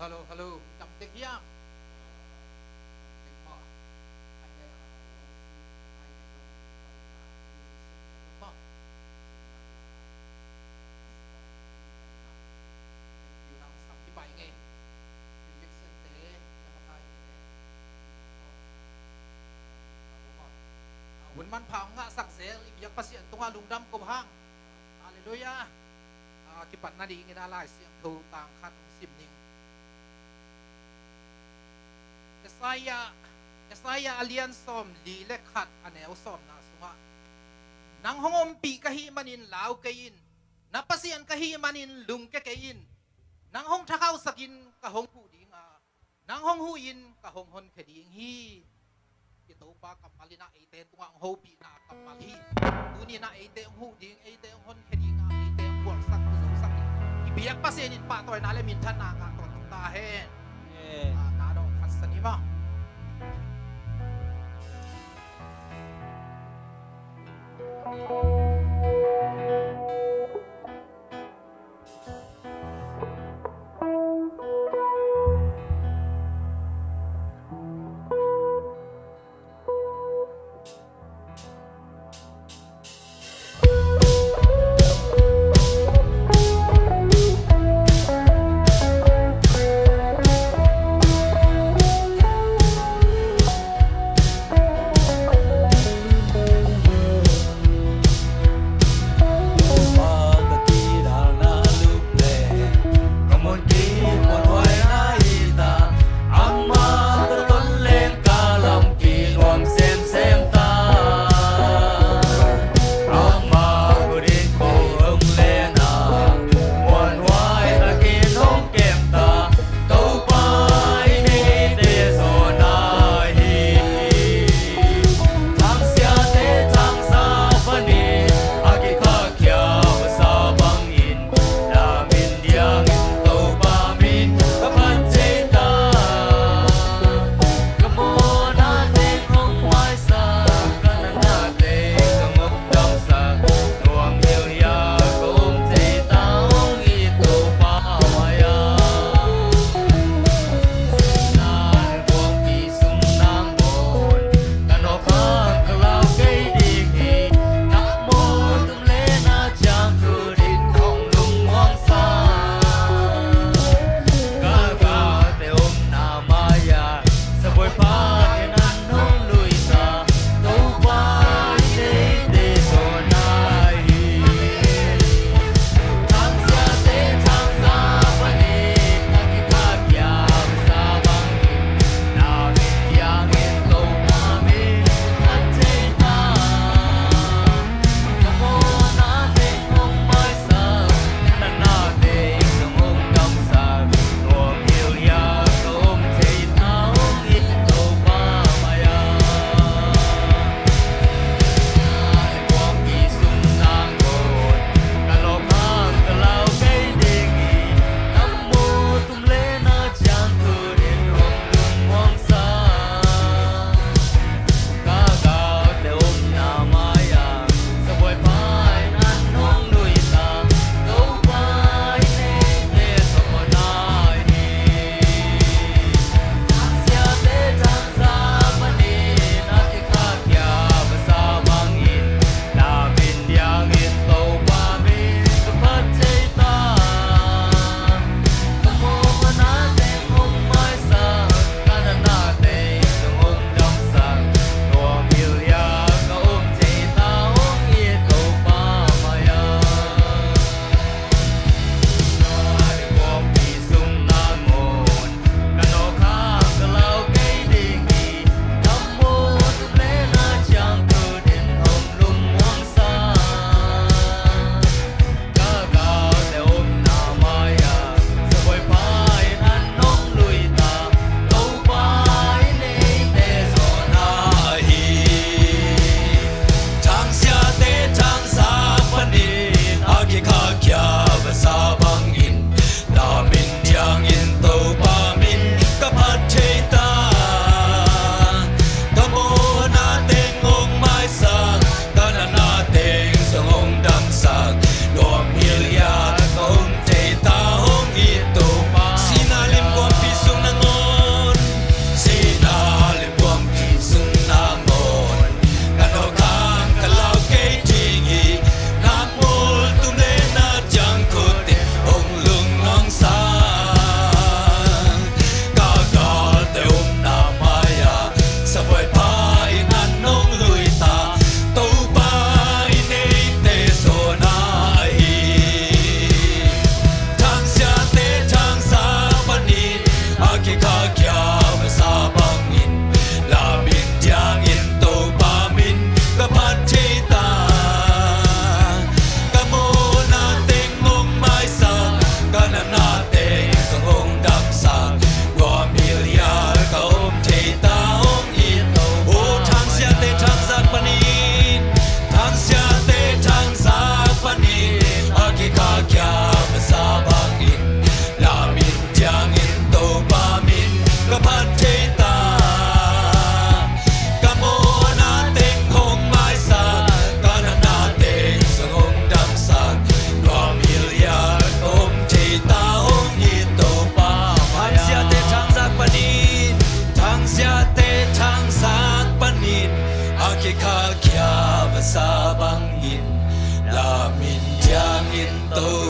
halo, cantik ya. Hun man phang nga sak zel ibyak pasi tunga lungdam ko bhang. Haleluya. Kipat na di ngina lai siang thu tang khat sim ning. Esaya alian som li le khat aneu som na sunga. Nang hongom pi kahi manin lau kain. Napasian kahi manin lung ke kain. Nang hong thakau sakin ka hong pu ding nang hong huin ka hong hon ke ding hi. Ito pa kamali na ite tunga ang hopi na kamali. Tuni na ite ang huding ite ang hon ke ding ite ang bursak sak. Ibiyak pasinin pa to na lemin tan na ka to tahen. Nado kasanima.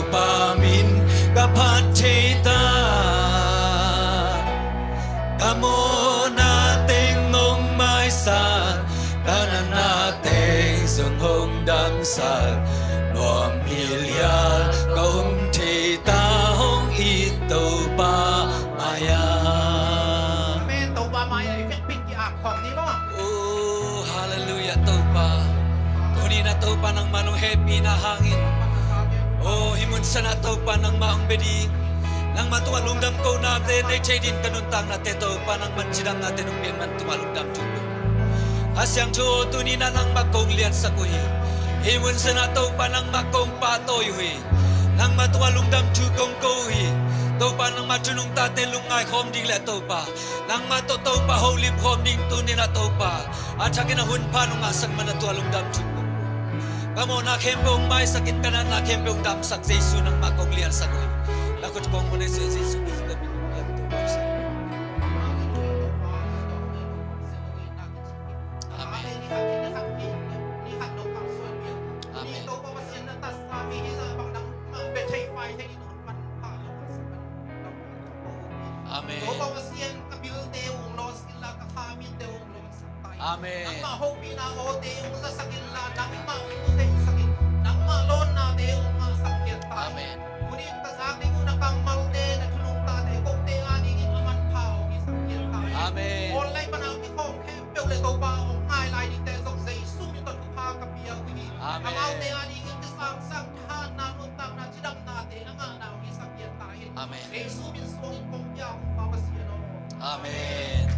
pamin kapatita kamo nating mong may sa tanan nating sunghong damsal no milyar kaum tita hong ito pa maya. Amen. Tau ba maya ifin ki akhom ni mo. Oh, hallelujah taupa. Tuni na taupa ng manong happy na hangin. Oh, himun sa na taupa ng maong beding. Nang matuwalungdam ko natin ay din kanuntang na teto pa ng mansidang natin ng pinman tuwalungdam tulo. Asyang jo tuni na nang magkong liat sa kuhi. Himun sa na taupa ng makong patoy hui. Nang matuwalungdam tukong kuhi. Taupa ng matunong tate lungay hom ding la taupa. Nang matotaw pa holim hom ding tuni na taupa. At sa kinahun pa nung asang manatuwalungdam tukong. Kamu na kempong may sakit kanan na kempong damsak sa isu ng makong liat sa kuhi. Lakot kong muna sa Yesu Kristo kami ng tumaw sa Amen. Amen. Nang mahopi na o teong sa sakit la nang mautay sakit nang malon na teong masakit tayo. Amen. Ngunit kasakit ko na kang malte na tulong tate kung te aningin aman pao isakit tayo. Amen. Online pa na kong kempel le to ba ong ngai lai di te sok zay sumi to pa kapiya wini. Amen. Ang aute aningin kasang sang tahan na nuntang na sidang nate ang anaw isakit tayo. Amen. Yesu min song kong yaw papasiyano. Amen.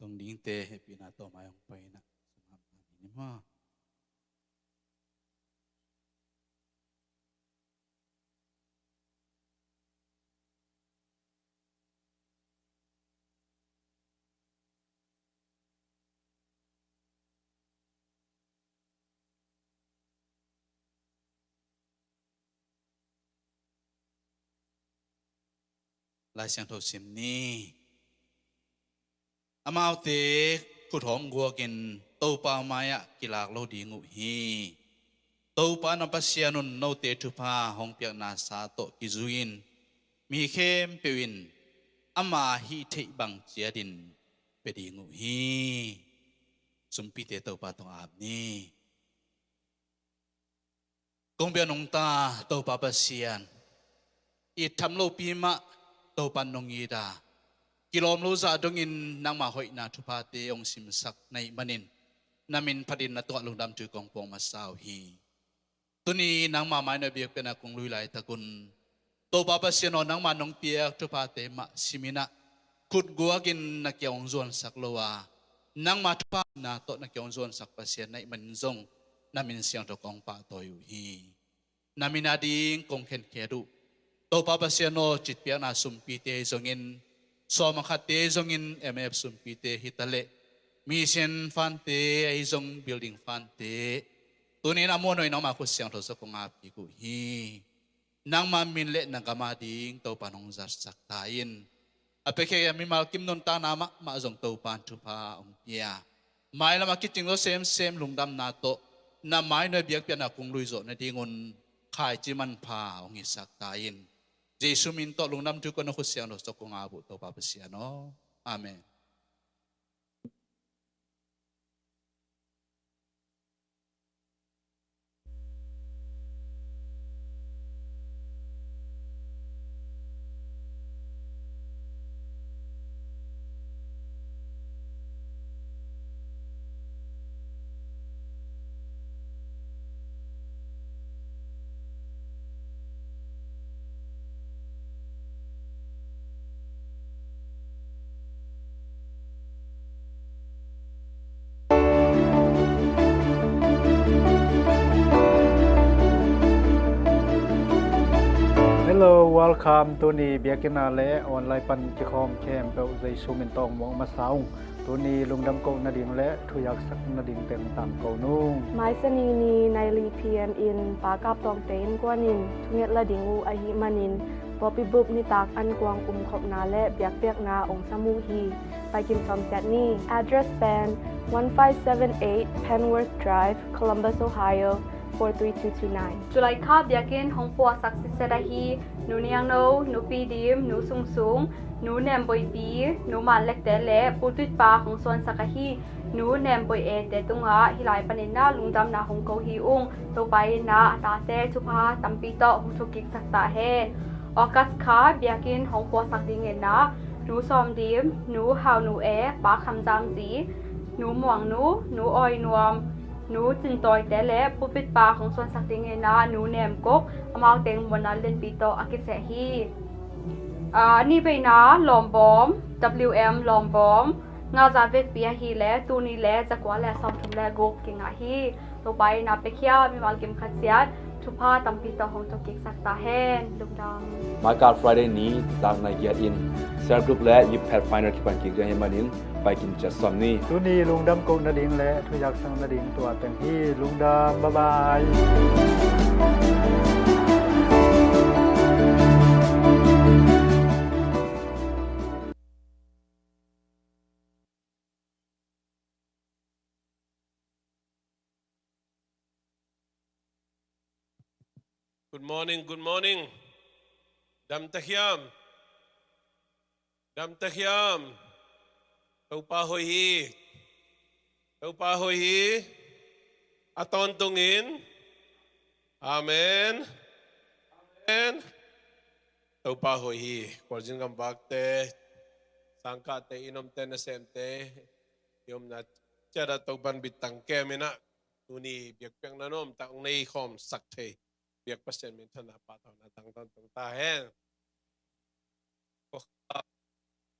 tong ding te happy na to mayong pai na sumap ni mo lai siang tho sim ni amao te ku thong gua kin to pa maya kilak lo di ngu hi to pa na pasianun no te thu pa hong piak na sa to kizuin mi khem pewin ama hi thei bang chia din pe di ngu hi sumpi te to pa tong ap ni kong bia nong ta to pa pasian i tham lo pi ma to pan nong i da kilom lo za dong in nang ma hoi na thu pa te ong sim sak nei manin namin padin na to lung dam tu kong pong masaw hi tuni nang ma mai na biak pe na kong lui lai takun to pa pasian on nang ma nong piak thu pa te ma simina kut gua gin na kyong zon sak lo wa nang ma thu pa na to na kyong zon sak pasian nei man zong namin siang to kong pa to yu hi namin ading kong khen kedu to pa pasian no chit pia na sumpi te zongin so makate zongin mf sumpi te hitale mission fan te ai zong building fan te tunin amonoi nang ma ku siang to sa kong api ku hi nang ma min le nang kama ding to panong zar sak tain apeke mi mal kim non ta na ma zong to pan thu pa ong pia mai la ma kiting lo sem lungdam na to na mai no biak pia na kung lui zo na dingon khai chi man pha ong isak tain Jesu min to lungnam tu ko na khusyang no so kong abu to pa pasian no amen. Hello, welcome to ni biakina le online pan chikhom kem pe zai sumin tong mong masaung to ni lungdam ko na din le thuyak sak na din teng tam ko nung mai sani ni naili pm in pa kap tong tein kwanin thunget la dingu a hi manin popi bup ni tak an kwang khop na le biak pek na ong samu hi pakin som chat ni address pen 1578 Penworth Drive, Columbus, Ohio 43229 Julai ka biakin hongpo saksi serahi nu niang no nu pi dim nu sung sung nu nem boy pi nu man lek te le putut pa hong son sakahi nu nem boy e te tunga hilai panin na lungdam na hong ko hi ung to pai na ta te chupa tampi to hong thukik sakta he okas ka biakin hongpo sak ding na nu som dim nu hau nu e pa kham jam ji nu muang nu oi nuamนูจินตอยแต่และผู้ปิดปากของส่วนสักติงเนานูแนมกกอมาเต็งบนนั้นเล่นปีโตอากิเสฮีนี่ไปนะลอมบอม WM ลอมบอมงาจาเวกเปียฮีและตูนี่และจะกว่าและสอบทุมและกกกิงอาฮีตัวไปนะไปเคี้ยวมีมาลกิมขัดเสียดทุพาตัมปีโตของตัวกิกสักตาแหนลุงดัง My God Friday นี้ตางในเกียรตินเซอร์กรุ๊ปและยิปแพดไฟนอลที่ปันกิกให้มานินไปกินจัดสมนี้ to ni lungdam ko na din le thuyak sang na din to teng hi lungdam bye bye Good morning, good morning. Dam tahyam. Dam tahyam. Tau pahoy hi. Tau pahoy hi. Aton tungin. Amen. Amen. Tau pahoy hi. Korjin kang bakte. Sangka te inom te na semte. Yom na tiada tau ban bitang kemina. Tuni biak piang nanom taong nei khom sakte. Biak pasien min thana pataw na tang tahen.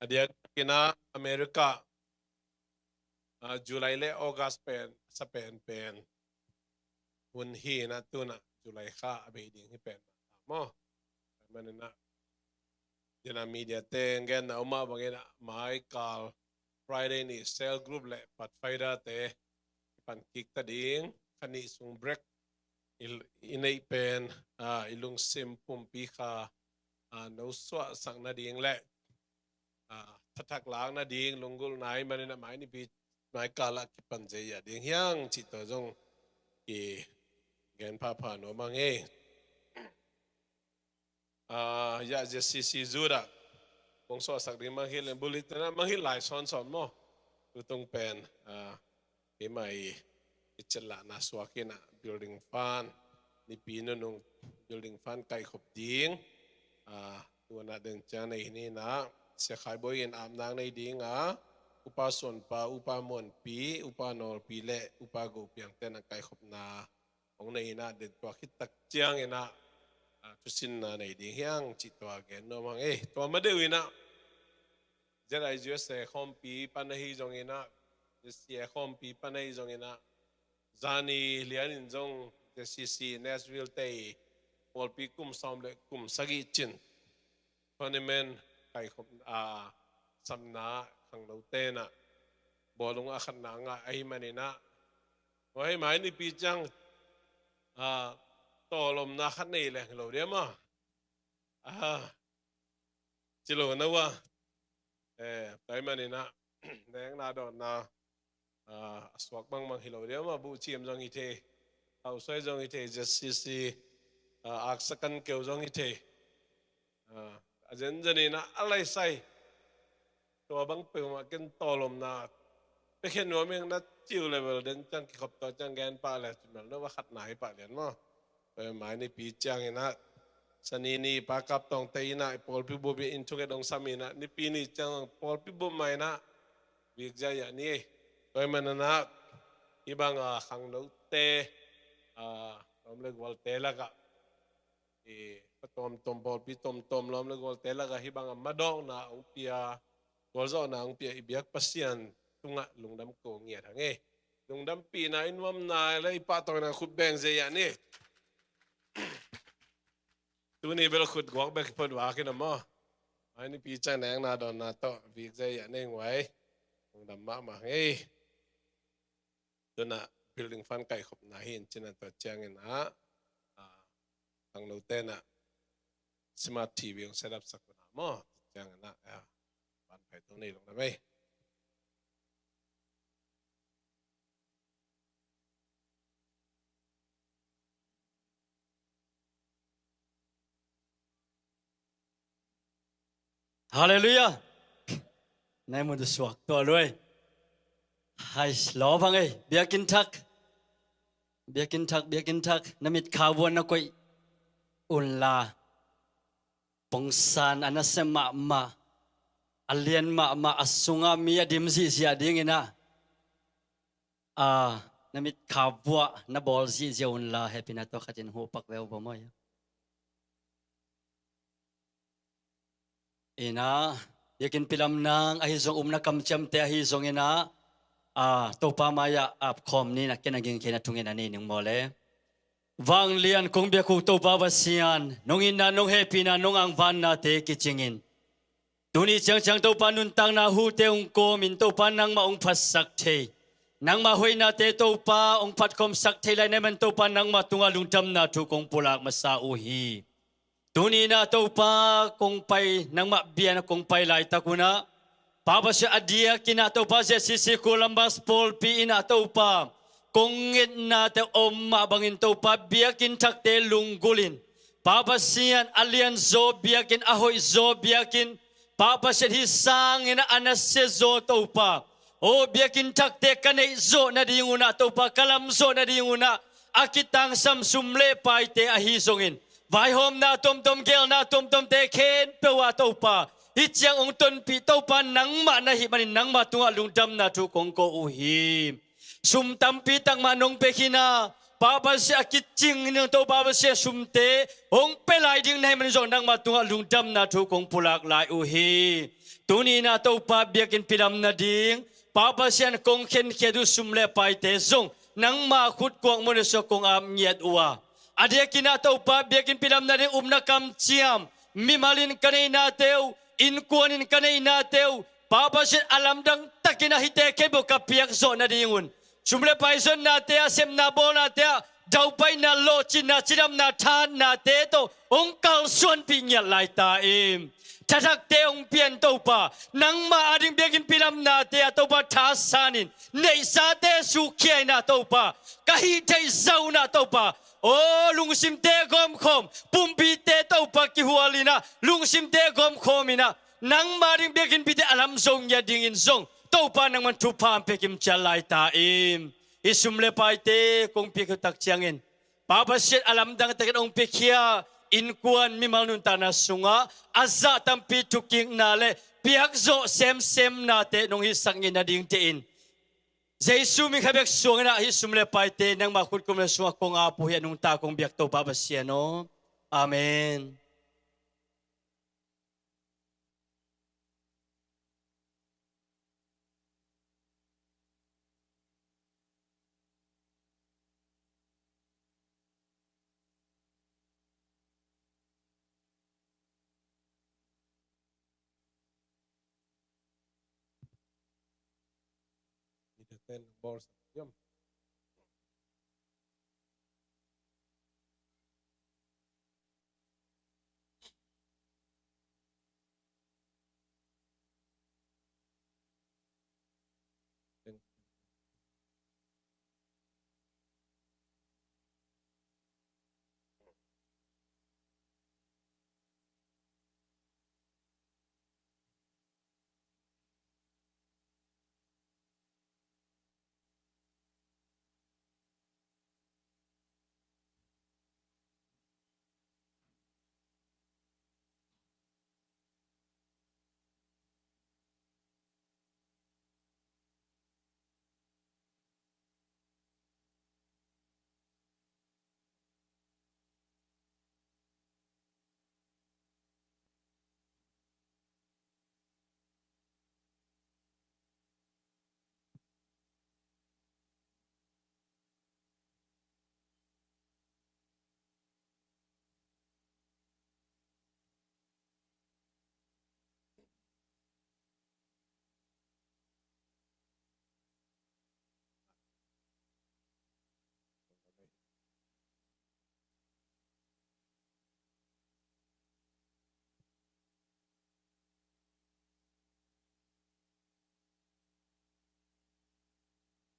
Adia kina Amerika July le August pen sa pen hun hi na tu na July kha abe ding hi pen mo man na dina media te ngen na uma bangena Michael Friday ni cell group le pat faida te pan kik ta ding kani sung break inay pen ilung sim pumpi kha no swa sang na ding le tatak lang na ding lunggul nai man na mai ni pi mai kala ki pan je ya ding hyang chi to jong ki gen pa pa no mang e ya je si zura kong so sak ding mang hil bulit na mang hil lai son mo tutong pen ki mai ichela na swakina building fund ni pino nung building fund kai khop ding tu na den chang nei ni na se khai boy in am nang nei ding upa son pa upa mon pi upa nor pi le upa go piang ten kai khop na ong nei na den to khit tak chiang ina tu sin na nei ding hyang chi to again no mang to ma de wi na jera ju se khom pi pan hi jong ina se khom pi pan hi jong ina zani lian in jong the CC Nashville te pol pi kum som le kum sagi chin tournament kai khop samna khang lo te na bolung a khan na nga ai manina oi mai ni pi chang to lom na khat nei le lo dia ma chilo na wa tai manina neng na do na aswak bang mang hilo dia ma bu chiam jong i the au soi jong i the just si ak sakan keu jong i the ajen jani na alai sai to bang pe ma ken tolom na pe khen no meng na chiu level den chang ki khop to chang gan pa le chun na wa khat nai pa lian mo pe mai ni pi chang ina sani ni pa kap tong te ina pol pi bo bi in chuke dong samina ni pi ni chang pol pi bo mai na việc gia ya ni tôi mà na ibang khang no te lom le gol te la ka tom bol pi tom lom le gol te la ka hibang madong na ong pia gol zo na ong pia ibiak pasian tunga lungdam ko ngia thang e lungdam pi na inwam na le ipa to na khut beng je ya ni tu ni bel khut gok bek pod wa ki na mo ai ni pi chang nang na don na to việc je ya neng wai lungdam ma nge tu na building fund kai khop na hin chinan to chang in ang no te na smart TV yung setup sa kuna mo chang na ban pai to nei long na mai Hallelujah. Nay mo swak to loi. Hai lo bang ai biakin thak namit khawon na koi unla pongsan anasema ma alien ma asunga mi adim si ading ina namit khawwa na bol si unla happy na to khatin ho pak veo ba mo ya ina yakin pilam nang ahizong umna kamcham te ahizong ina topa maya ap khom ni na kenaging kinatungin ani ning mole wang lian kong bia ku topa basian nong ina nong happy na nong ang van na te kichingin tuni chang topa nun tang na hu te ong ko min topa nang maong phasak the nang ma hoi na te topa ong phat kom sak the lai nemen topa nang ma tunga lungtam na thu kong pulak masa uhi tuni na topa kong pai nang ma bia na kong pai lai takuna Papa siya adia kinato pa siya sisi Columbus Paul pi inato pa kongit na te omma bangin to pa biakin takte lunggulin Papa siyan alian zo biakin ahoy zo biakin Papa siya hisang ina anas siya zo to pa o biakin takte kanay zo na diinguna to pa kalam zo na diinguna akitang samsumle pa ite ahisongin vai hom na tom gel na tom te ken pewa to pa Hityang ong ton pi tau pa nang ma na hi manin nang ma tunga lungdam na tu kong ko uhi. Sumtam pi tang manong pekina. Papa siya kitching nang tau papa siya sumte. Ong pelay ding na hi manin zong nang ma tunga lungdam na tu kong pulak lai uhi. Tuni na tau pa biyakin pilam na ding. Papa sian kong khen kedu sumle pai te zong nang ma khut kwang mo so kong am nyet uwa. Adia kina tau pa biakin pilam na de na kam chiam mi malin kanai na teu in kuanin kanai na teu Papa sian alam dang takina hite ke bo kapiak zo na dingun. Sumle pai zon na te asem na bo na te dau pai na lo chin na chiram na than na te to ong kal suan pi nyat lai ta im. Tadak te ong pian tau pa nang ma ading biakin pilam na te tau pa thasanin nei sa te su kiai na tau pa kahi te zau na tau pa o lungsim te gom khom pumpi te tau pa ki hualina lungsim te gom khomina nang ma ading biakin pite alam zong ya dingin zong tau pa nang man tu pa pekim chalai ta im isum le pai te kong pi tak chiangin Papa siat alam dang te ong pekia in kuan mi malnun tanah sunga azza tampi tuking nale piak zo sem na te nong hisangin na ding tein Jesu mi khabek suang na hisum le pai te nang makut kum le suang kong apu ya nung ta kong biak to Papa siano amen. Ten balls. Yum.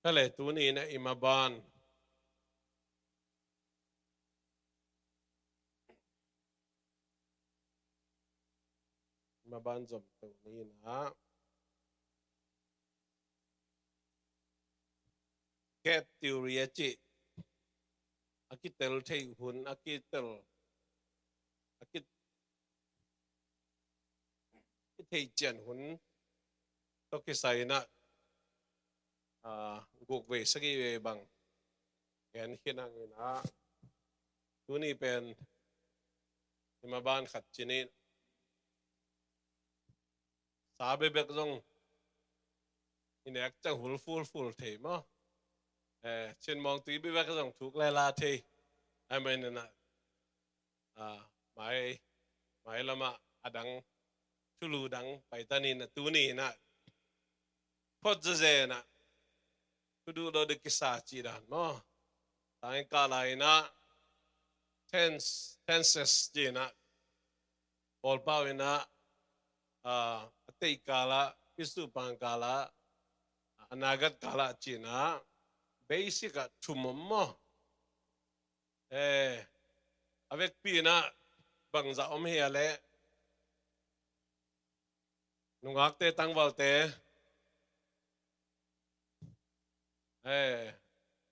Kale tu ni na imaban. Imaban zom tu ni na. Ket teoria ci. Akitel thei hun akitel. Akit thei chen hun. To kisai na. Guk về sắc về bằng hẹn khi năng na tu ni pen mà ban khát chín in sa bê bê zong in ek chang hul full thế mà trên mong tuy bê bê zong thuộc lại là thế ai men na mai lama adang chulu dang pai tanin na tu ni na phot je na kudu do de kisah cidan mo tang kalai na tenses jina all power na atei kala pisu pang kala anagat kala cina basic tumom mo avec pina bang za om hia le nungak te tang wal te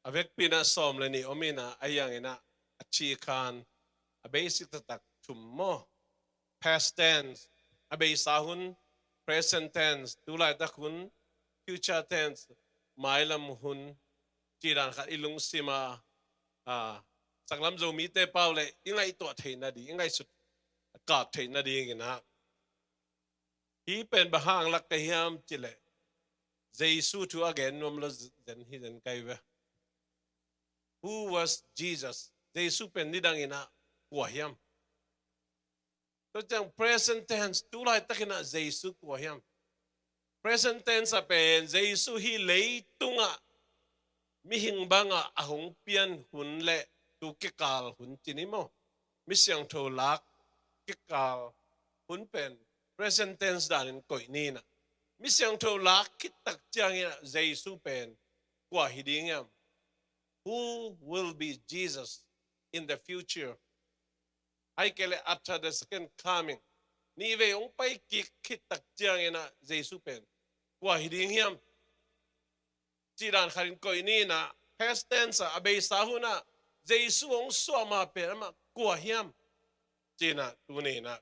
avec pina som le ni omina ayang ina achi kan a basic tatak tummo past tense abe sahun present tense tulai takun future tense mailam hun chiran khat ilung sima saklam zo mi te paule ingai to theina di ingai sut ka theina di ngina hi pen bahang lak ka hiam chile Jesus to again nom lo zen hi zen kai ve. Who was Jesus? Jesus pen nidang ina kwa hiam. So jang present tense tu lai takina Jesus kwa hiam. Present tense pen Jesus hi lei tunga mi hing banga ahong pian hun le tu kekal hun tinimo. Mi siang tho lak kekal hun pen present tense dan koi ni na. Mi siang tho lak kit tak chiang ina Jesus pen kwa hidingyam. Who will be Jesus in the future? Ai kele after the second coming. Ni ve ong pai kit tak chiang ina Jesus pen kwa hidingyam. Chiran kharin koi ni na past tense abei sahuna Jesus ong suama pen ma kwa hiam. China tu ni na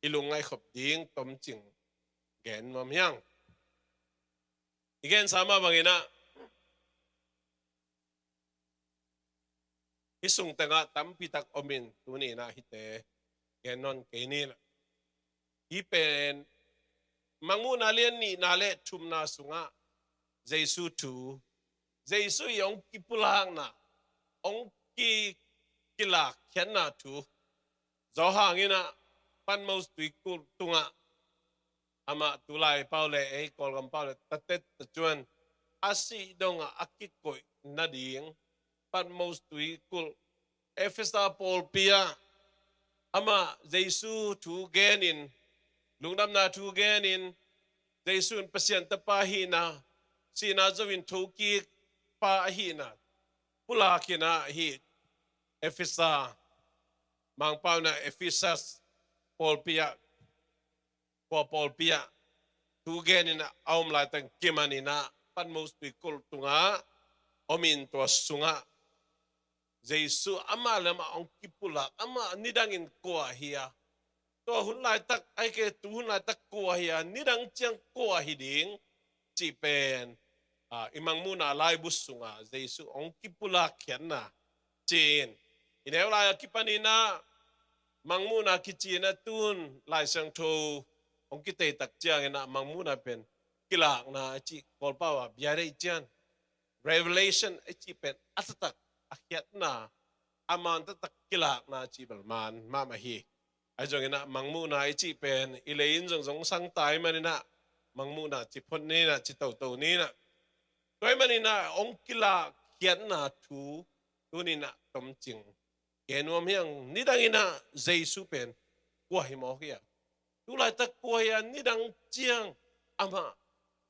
ilungai khop ding tom ching gen mam yang. Igen sama bangina hisung tanga tampitak omin tuni na hite genon kainin ipen manguna lian ni nale tumna sunga Jesu tu Jesu yong kipulang na ong ki kilak kyan na tu zohangina panmos tuikul tunga ama tulay paule kolgam paule tatet tajuan asi donga akikoy nading pan most tuikul Efesa Paul Pia ama Jesu tu genin lungnam na tu genin Jesu in pasien tapahina sinazawin toki pahina pula kina hi Efesa mang pau na Efesas Paul Pia Paul Pia tu genin aum latang kimanina pan most tuikul tunga omin to sunga Jesu ama lama ong kipula ama nidangin kuah hiya to hun lai tak ai ke tu hun lai tak kuah hiya nidang chiang kuah hiding chi pen imang muna lai busunga Jesu ong kipula khian na chin ineu lai kipanina mang muna kichina tun lai sang tho ong kitei tak chiang ina mang muna pen kilak na chi kolpawa biare chian Revelation chi pen atatak akyat na aman tatak kilak na chi balman mamahi ajong ina mangmu na chi pen ilein jong sang tai manina mangmu na chi phon ni na chi tau ni na toy manina ong kilak kiat na tu tunina tom ching kenom hyang nidang ina Jesu pen kwa himo kia tu lai tak kwa ya nidang chiang ama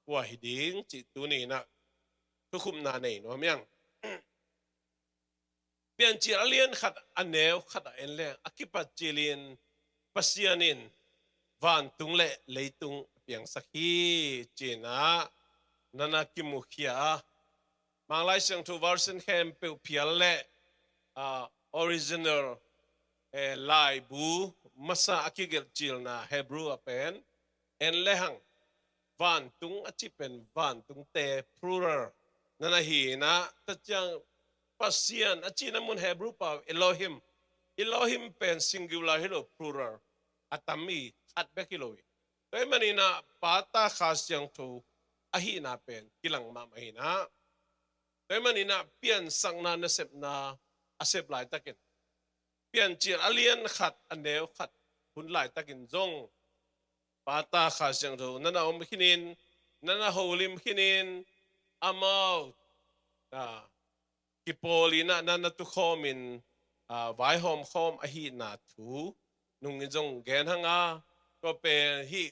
kwa hiding chi tunina tukum na nei no myang pian chi alien khat aneu khat en le akipat chilin pasianin van tung le leitung piang sakhi china nana kimukhia manglai sang tu version hem pe pial le original lai bu masa akigel chil na Hebrew apen en lehang van tung achipen van tung te plural nana hi na tatyang pasian achina mun Hebrew pa Elohim pen singular hilo plural atami at bekiloi toy manina pata khasyang tu ahi na pen kilang mamahina toy manina pian sangna nasep na asep lai takin pian chir alien khat aneu khat hun lai takin zong pata khasyang tu nana hinin nana holim hinin amau kipolina nana tu khomin vai hom khom ahi na thu nung jong gen hanga ko pe hi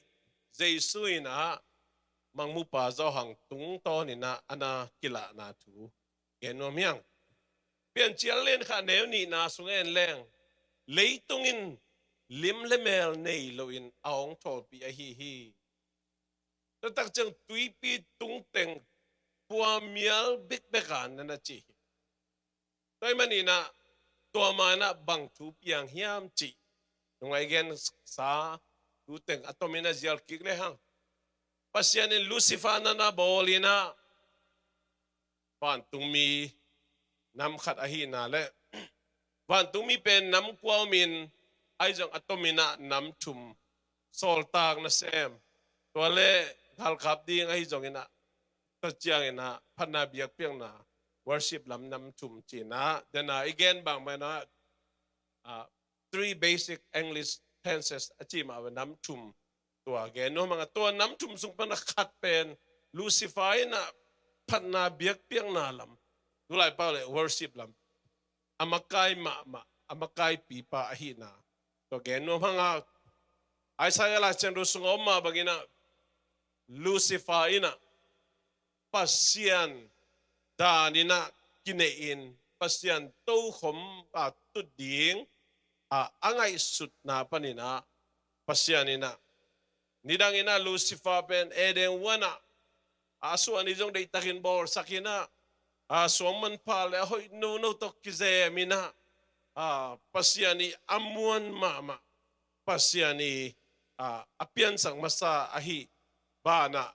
Jesuina mangmu pa zo hang tung to ni na ana kila na thu genom yang pian chial len kha neu ni na sungen leng leitungin lim lemel nei loin aong thol pi hi to tak chang tui pi tung teng pua mial big bekan na chi toy manina to mana bang thu piang hiam chi nungai gen sa tu teng atomina zial kik le hang pasian Lucifer na bolina pan tumi nam khat ahi na le pan tumi pen nam kwamin ai jong atomina nam thum sol tak na sem to le hal khap ding ai jong ina ta chiang ina phana biak piang na worship lam nam chum chi na then again bang ma na three basic English tenses achi ma nam chum to again no mga to nam chum sung pa nakhat pen Lucifer na phana biak piang na lam tulay pa le worship lam amakai amakai pipa ahina to again no mga Isaiah la chen ru sung oma bagina Lucifer ina pasian danina kinein pasian to khom tu ding angai sut na panina pasianina nidang ina Lucifer pen eden wana aso ani jong dei takin bor sakina soman pale hoy no to kize mina pasiani amuan mama pasiani apian sang masa ahi bana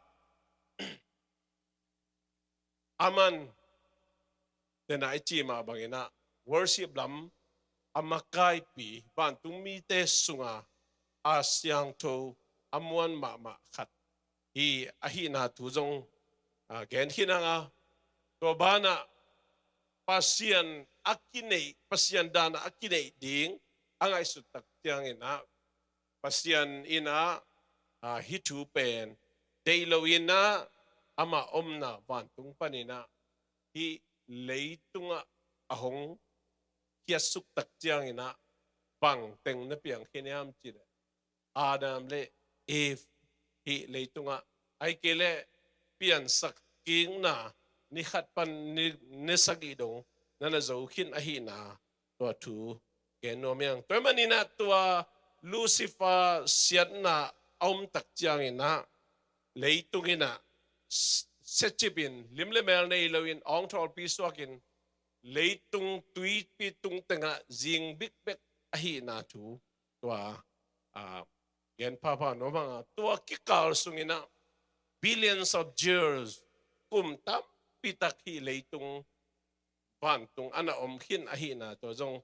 aman tena ichima bangina worship lam amakai pi ban tumi te sunga asyang to amuan mama khat hi ahi na tu jong gen hinanga to bana pasian akinei pasian dana akinei ding angai sutak tiang ina pasian ina hitu pen deilo ina ama omna vantung panina hi leitunga ahong hiasuk tak tiang ina bang teng na piang hiniam chile Adam le Eve hi leitunga ai kele pian sak king na ni khat pan ni sagidong na zo hin ahina to tu genomiang to manina to Lucifer siat na om tak tiang ina leitungina setchibin limlemel nei loin ong tol piswakin leitung tui pi tung tenga jing big bek ahi na tu tua gen papa no mga tua kikal sungina billions of years tam pitak hi leitung vantung ana hin ahi na to jong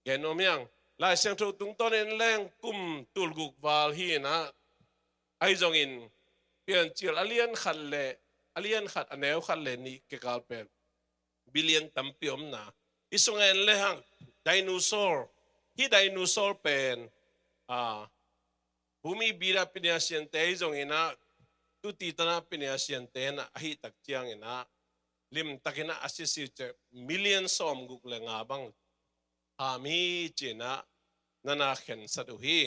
genomiang lai siang tu tung tonen leng tulguk wal hi na ai jong in pian chil alien khat aneu khalle ni ke kalpen billion tampiom na isungen lehang dinosaur pen bumi bira pinasiente jong ina tuti tana pinasiente na ahi tak chiang ina lim takina asisi millions som guk le nga bang ami china nana khen saduhi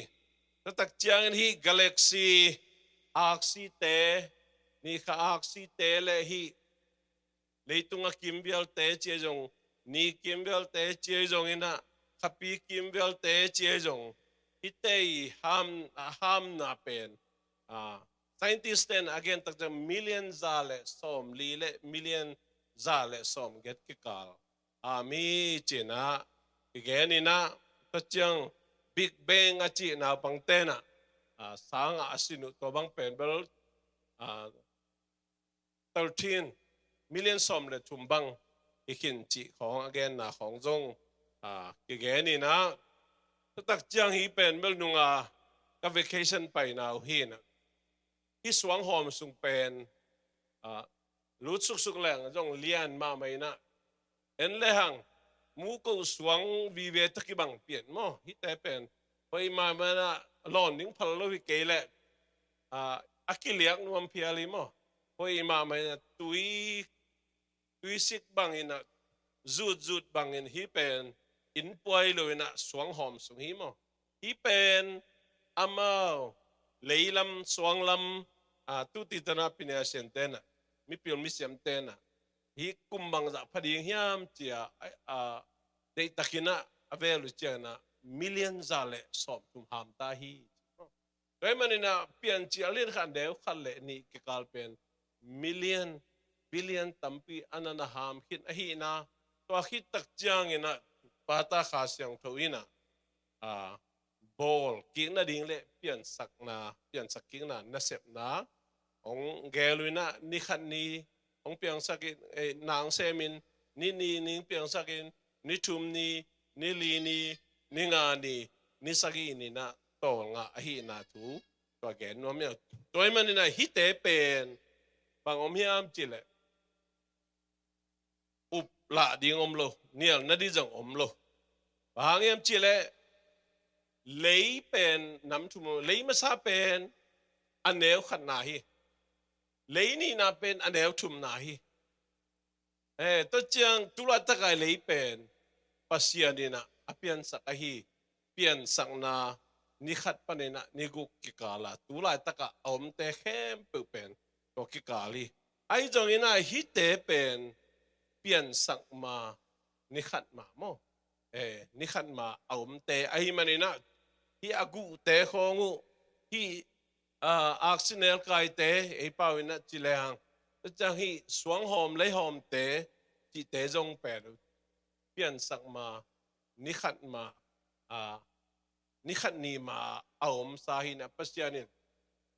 tak chiang hi galaxy aksi te ni ka aksi te le hi leitunga kimbial te che jong ni kimbial te che jong ina kapi kimbial te che jong hitei ham na pen scientist ten again tak million zale som lile million zale som get kikal ami china again ina tachang big bang achi na pangtena sanga asinu to bang penbel 13 million som le tumbang ikin chiของ again naของจงagain ni na tak chiang hi penbel nunga ka vacation pai na hi na hi swang hom sung pen lut suk leng jong lian ma mai na en le hang mu ko swang vi ve takibang pian mo hi te pen poi ma na lon ning phal lo hi ke le akiliak nuam piali mo poi ma na tui sik bang ina zut bang in hi pen in poi lo ina swang hom sung hi mo hi pen amao leilam swang lam tu ti tana pinasian tena mi pion mi siam tena hi kumbang za phading hiam chia dei takina avelu chana million zale som tum ham ta hi toy manina pian chi alin khan deu khalle ni ke kalpen million billion tampi anana ham hin ahi na to hit tak chiang ina pata kha siang thoina bol king na ding le pian sak king na nasep na ong geluina ni khan ni ong piang sakin nang semin ni piang sakin ni thum ni li ni nga ni sagi ni na to nga ahi na tu to again no me toy man na hite pen bang om hiam chile la ding om lo nial na di jong om lo bang em chile lấy pen nắm chung lấy mà sa pen anh nếu khát na hi lấy ni na pen anh nếu chung na hi tôi chăng tu la ta cái lấy pen pasian ni na apian sa kahi pian sang na ni khat pa ni na ni guk ki kala tu la ta ka om te khem pu pen to ki kali ai jong ina hi te pen pian sang ma ni khat ma mo ni khat ma om te ai manina hi agu te khongu hi accidental kai te e pawina chileang chang hi suang hom lấy hom te chi te jong pe pian sak ma ni khat ma ni khat ni ma om sa hi na pasianin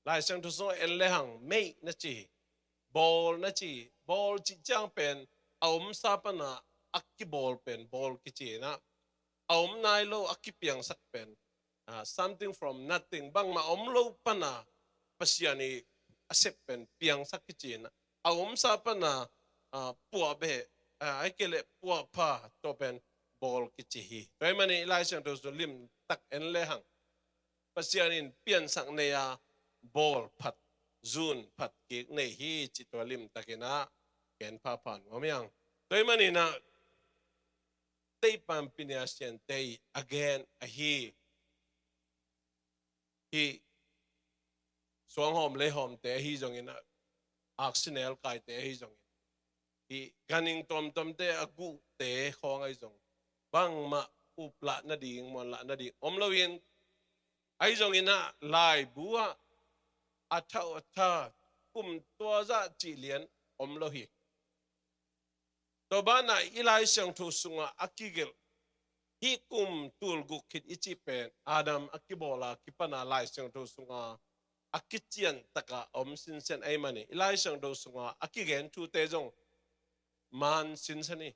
lai sang tu so en le hang mei na chi ball chi chang pen om sa pa na akki ball pen ball ki chi na om nai lo akki piang sak pen something from nothing bang ma om lo pa na pasiani asep pen piang sak ki chi na om sa pa na pua be ai kele pua pa to pen ball ki chi hi toy mani lai sang tu so lim tak en le hang pasianin pian sak ne ya ball phat zun phat ki nei hi chi to lim takina ken pa pan omiang toy mani na tei pam pinasian tei again a hi suang hom le hom te hi jong ina accidental kai te hi jong hi ganing tom te agu te khong ai jong bang ma upla na ding mon la na di om lo yin ai jong ina lai bua atha kum to za chi lian om lo hi to bana ilai sang thu sunga akigel hi kum tul gu khit ichi pen adam akibola kipana lai sang thu sunga akichian taka om sin sen ai mani ilai sang do sunga akigen thu te jong man sin sani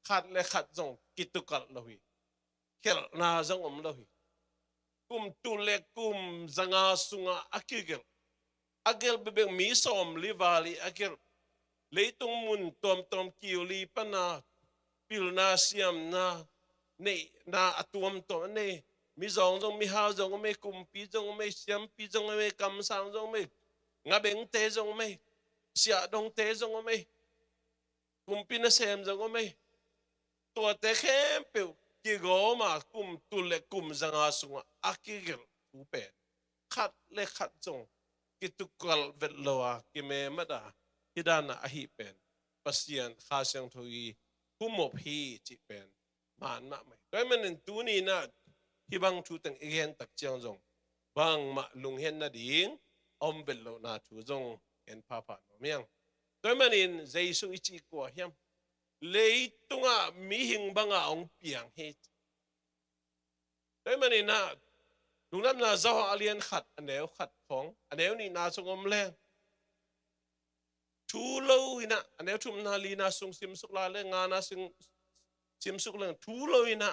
khat le khat jong kitukal lohi khel na jong om lohi kum tul le kum zanga sunga akigel agel bebeng mi som livali agel leitung mun tom kiuli pana pilna siam na nei na atuam to nei mi jong mi ha jong me kum pi jong me siam pi jong me kam sang jong me nga beng te jong me sia dong te jong me kum pi na sem jong me to te khem pe ki go ma kum tule kum zanga sunga akigel upe khat le khat jong kitukal vetloa ki me mada hidana ahi pen pasian khasyang thui humop hi chi pen man ma mai toy manin tu ni na hibang thu tang igen tak chiang jong bang ma lung hen na ding om bello na thu jong en papa no miang toy manin jaisu ichi ko hiam leitunga mi hing banga ong piang he toy manin na lunam na zo alien khat aneu khat phong aneu ni na sungom leng thu lâu ina aneu thum na li na sung sim suk la le nga na sing sim suk leng thu lâu ina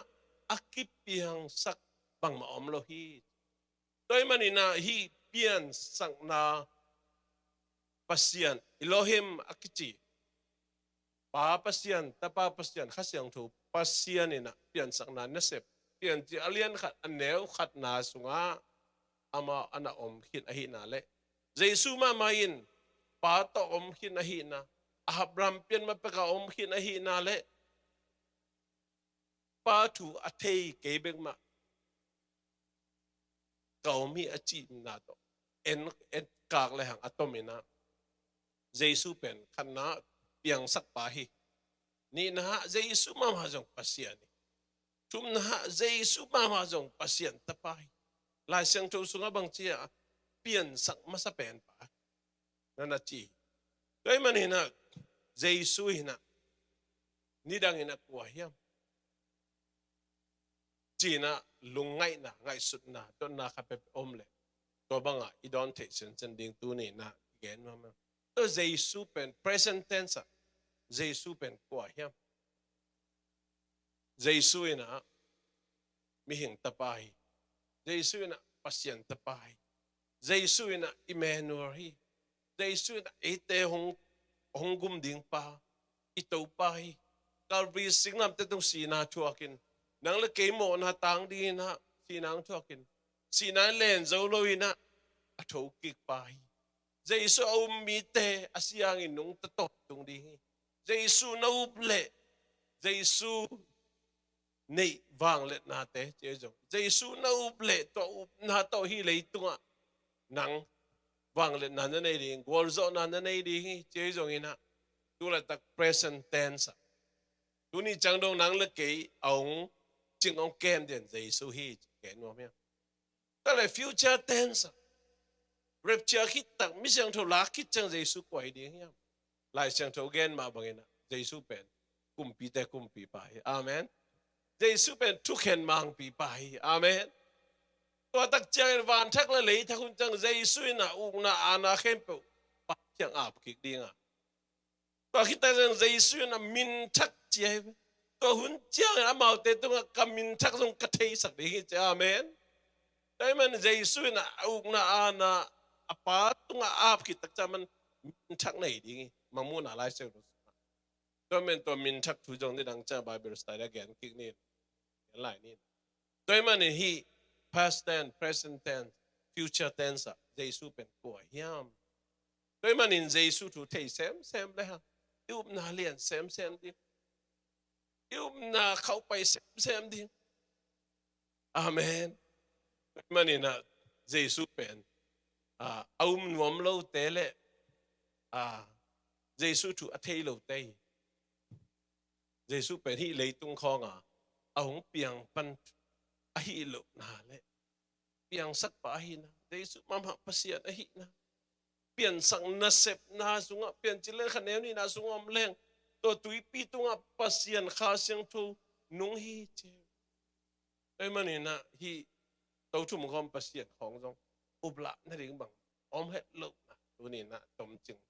akip piang sak bang ma om lo hi toy mani na hi pian sang na pasian Elohim akichi pa pasian tapa pasian khasyang thu pasian ina pian sang na nasep pian ti alien khat aneu khat na sunga ama ana om hit ahi na le jesu ma main pa to om hin ahi na Abraham pian ma peka om hin ahi na le pa thu athei ke bek ma kaumi achi na to en kak le hang atomina jesu pen khanna piang sak pa hi ni na jesu ma ma jong pasian tum na jesu ma ma jong pasian ta pa hi lai sang thu sunga bang chia pian sak ma sa pen pa na chi toy man hina jesu hina nidang ina kwa hiam china lungai na ngai sut na to na kha pe omle to banga I don't take sen ding tu ni na gen ma to jesu pen present tense jesu pen kwa hiam jesu ina mi hing tapai jesu ina pasien tapai jesu ina Emmanuel hi jesu ina ite hong gum ding pa ito pa hi Calvary singnam te tung sina thuakin nang le keimo na tang di na sinang thuakin sina len zo loina a tho kik pai Jesu au mi te asiang inung to tung di Jesu na uple Jesu nei wang let na te Jesu na uple to na to hi le tunga nang wang let na na nei ding gol zo na na nei ding Jesu ina tu la tak present tense tu ni chang dong nang le ke ong ching ong kem den Jesu hi ke no me ta le future tense rapture hit tak mi sang tho la kit chang Jesu kwai ding ya lai sang tho gen ma bangina Jesu pen kumpi te kumpi pai amen Jesu pen thuken mang pi pai amen to tak chang van thak la lei thakun chang Jesu na u na ana khem pe pa chang ap kik dinga to kita jang Jesu na min thak che to hun chang a mau te tu ka min thak song ka thei sak ding che amen dai man Jesu na u na ana apa tu nga ap kit tak chaman min thak nei ding mamu na lai se to men to min thak thu jong ni dang cha Bible study again kik ni lai ni dai man hi past tense present tense future tense Jesu pen ko hiam dai man in Jesu thu thei sem le ha yu na lian sem di yu na khau pai sem di amen man in Jesu pen nuam lo te le Jesu thu a thei lo te Jesu pen hi lei tung khong hong piang pan a hi lo na le piang sak pa hi na Jesu mama pasian a hi na pian sang na sep na sunga pian chile khanem ni na sungom leng to tui pi tunga pasian kha siang thu nung hi che ai mani na hi to thum khom pasian khong jong ubla na ring bang om het lo na tu ni na tom ching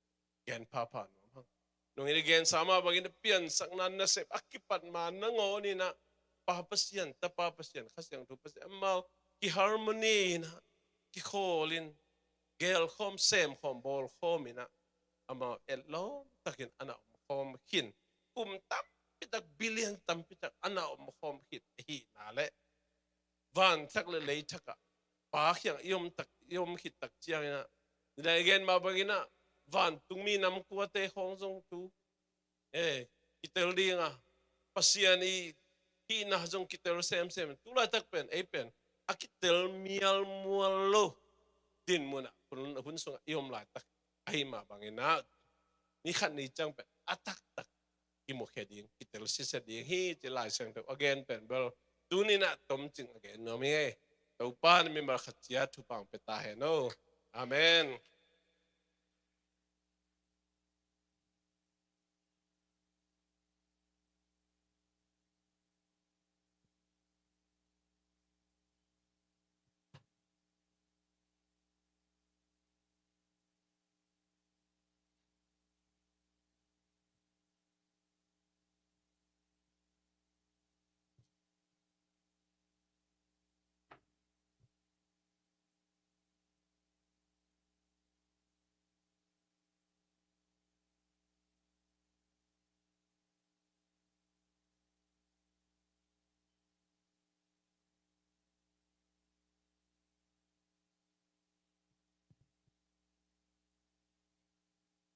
gen pa no hang nung ni gen sama bagin pian sang nan na sep akipat man na ngo ni na pa pasian kha siang thu pasian mau ki harmony na ki kholin gel khom sem khom bol khom ina ama elo takin ana khom hin tam pitak billion tam pitak ana khom hit hi na le van thak le lei thaka pa khyang yom hit tak chiang ina dai again ma bagina van tungmi nam kuate khong jong tu kitel dinga pasiani hi na jong kitel sem tula tak pen akitel mial mualo din muna hun sung yom la tak ai ma bangina ni khan ni chang pe atak tak imo kheding kitel si ding hi ti lai sang to again pen bel tu ni na tom ching again no mi to pan mi mar khatia thu pang pe ta he no amen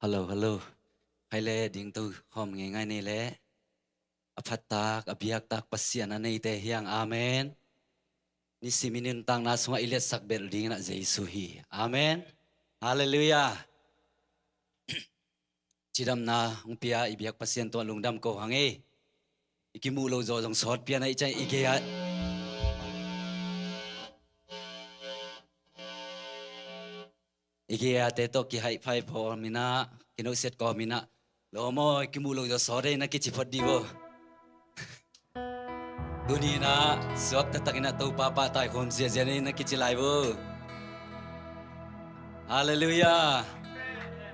Hello. Hai le ding tu khom ngai ni le. Aphatak abiak tak pasian anei te hiang amen. Ni siminin tang na sunga ilet sak bel ding na Jesu hi. Amen. Hallelujah. Chidam na ungpia ibiak pasian to lungdam ko hange. Ikimu lo zo jong sot pia na ichai igea. Igea te to ki hai phai pho mina kino set ko mina lo mo ikimu lo zo sore na ki chipot di bo. Duni na suak tatakina to papa tai khom sia sia ni na ki chilai bo. Hallelujah.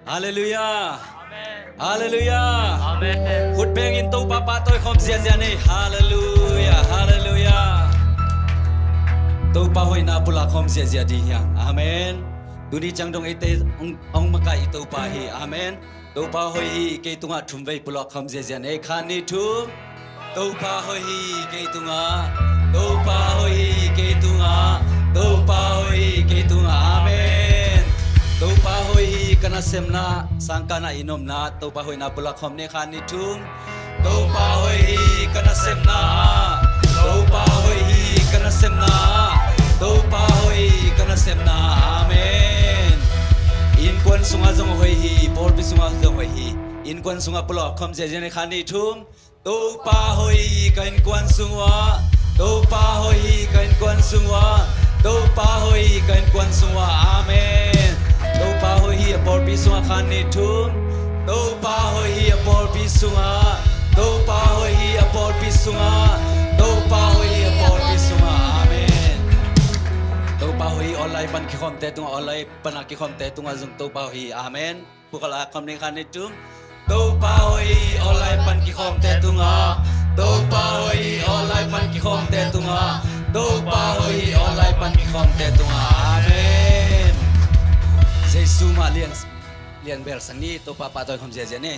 Hallelujah. Hallelujah. Amen. Khut beng in to papa toi khom sia sia ni. Hallelujah. Hallelujah. To pa hoi na pula khom sia sia di yang. Amen. Duni chang dong ite ong makai ito pa hi. Amen. Tau pa hoi hi ke tunga thumvei pulok kham je jan e khani thum Tau pa hoi hi ke tunga Tau pa hoi hi ke tunga Tau pa hoi hi ke tunga amen Tau pa hoi hi kana semna sangkana inom na tau pa hoi na pulok kham ne khani thum Tau pa hoi hi kana semna Tau pa hoi hi kana semna Tau pa hoi kana semna amen In kwan sunga zong hoi hi por pi sunga zong hoi hi In kwan sunga pulok kham je jan e khani thum Tau pa hoi kan kwan sunga Tau pa hoi kan kwan sunga Tau pa hoi kan kwan sunga amen Tau pa hoi por pi sunga khani thum Tau pa hoi por pi sunga Tau pa hoi por pi sunga Tau pa hoi por pi sunga amen Tau pa hoi olai pan ki khom te tung olai pan ki khom te tung azung tau pa hoi amen pukala khom ne khani thum Tau pa hoi olai pan ki khom te tung Tau pa hoi olai pan ki khom te tung Tau pa hoi olai pan ki khom te tung amen Jesus ma lian ber sani tau pa pa toi khom je je ne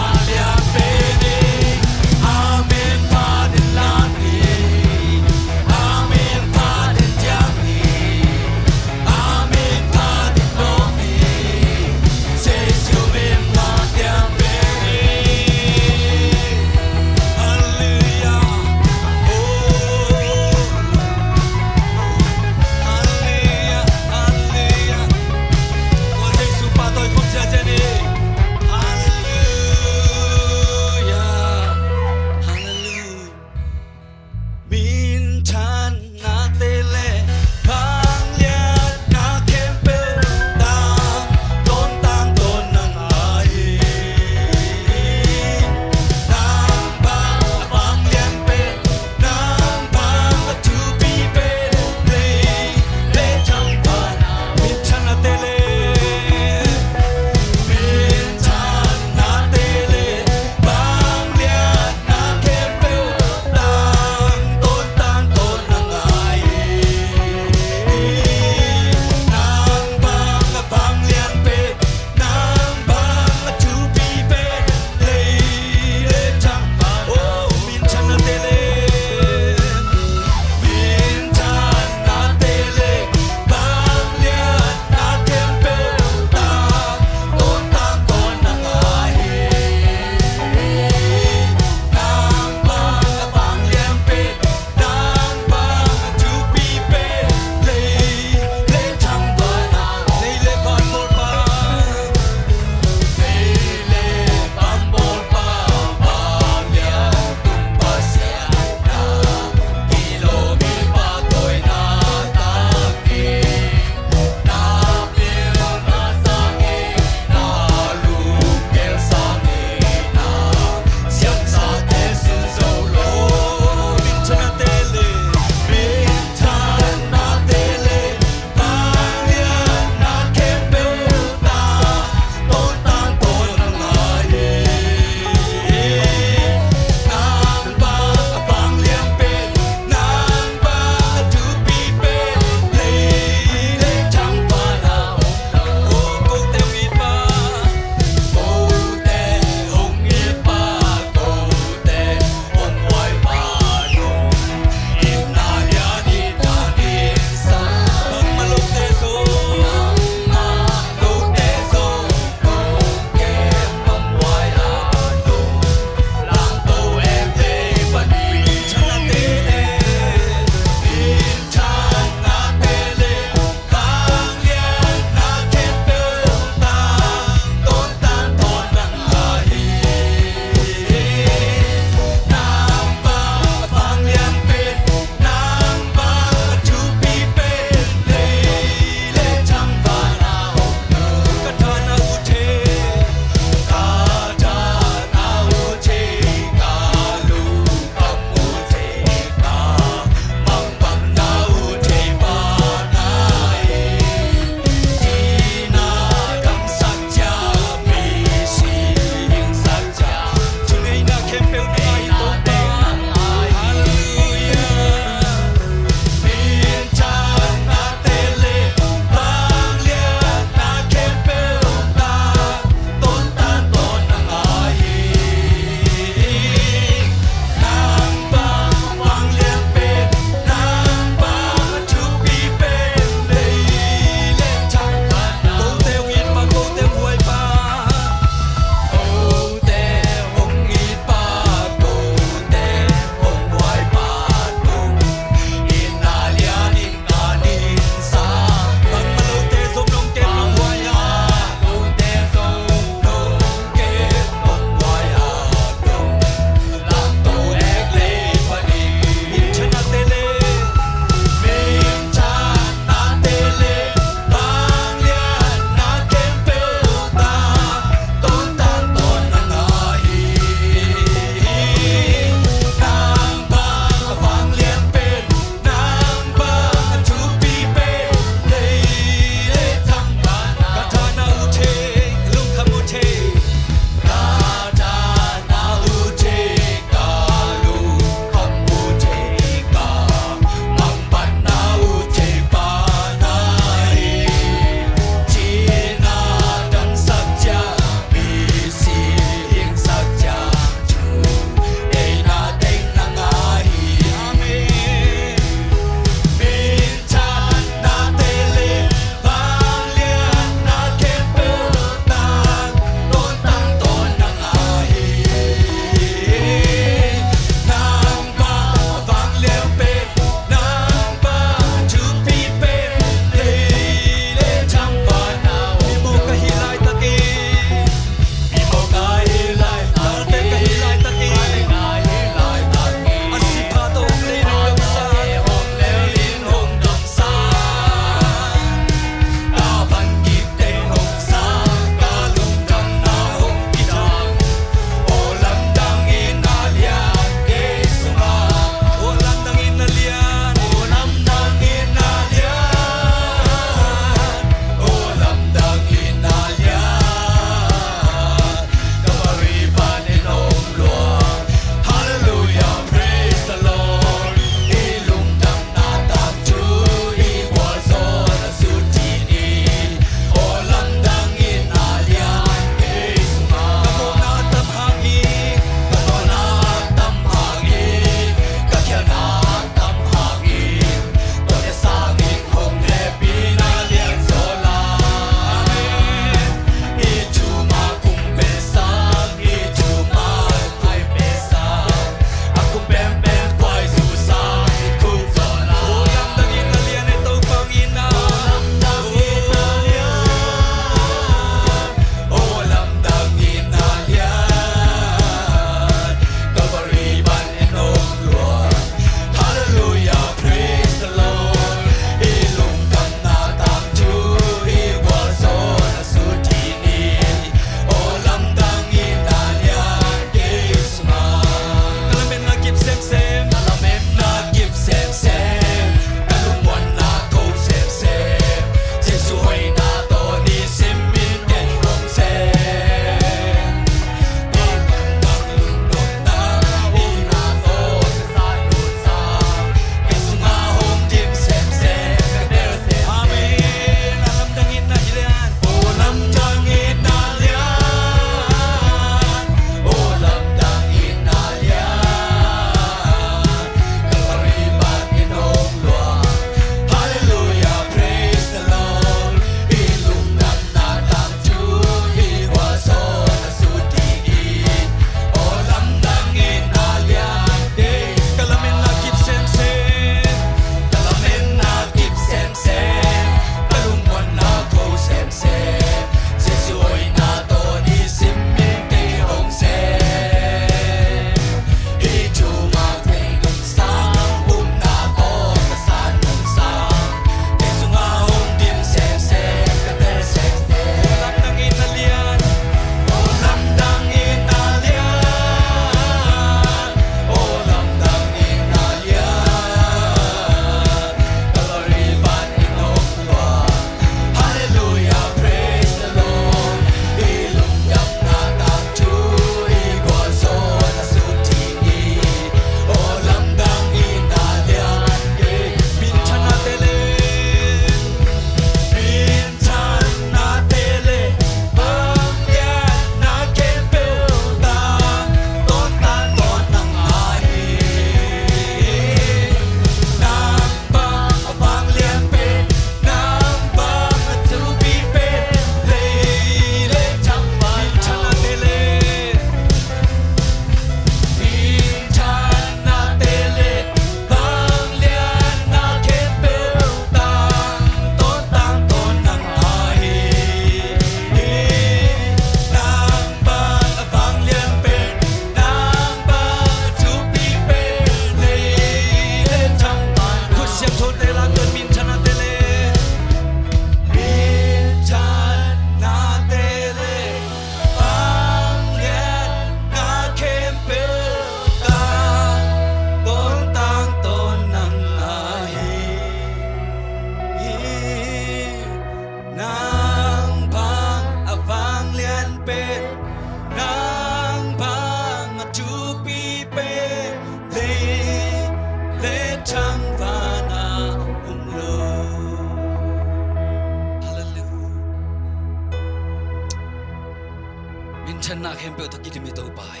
khem pe to kidim to pai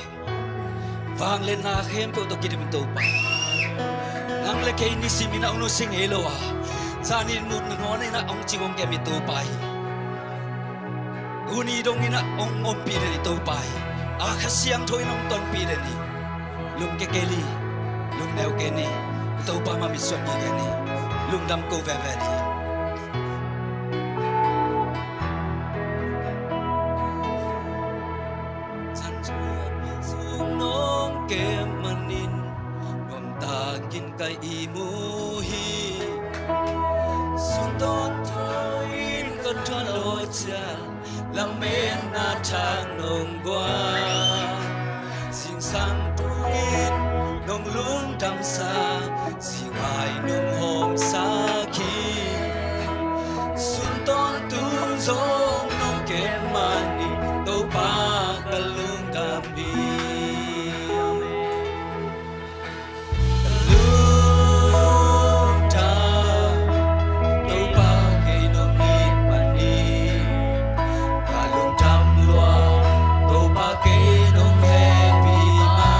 wang le na khem pe to kidim to pai nang le ke ni simina uno sing eloa sanin mut ngon na ong chingong ke mi to pai uni dong ina ong om pi de to pai a khasiang thoi nong ton pi de ni lum ke keli lum neu ke ni to pa ma mi son ni ke ni lum dam ko ve ve ni san sung nong ke manin nom ta kin kai i mu hi sun ton thoin con cho lo cha làm men na thang nong qua sing sang tuin nong lung đam sa si mai nong hom sa khi sun ton tu zong nong ke mani to pa ka lung đam bi lung ta to pa ke nong ni mani ka lung đam lua to pa ke nong happy ma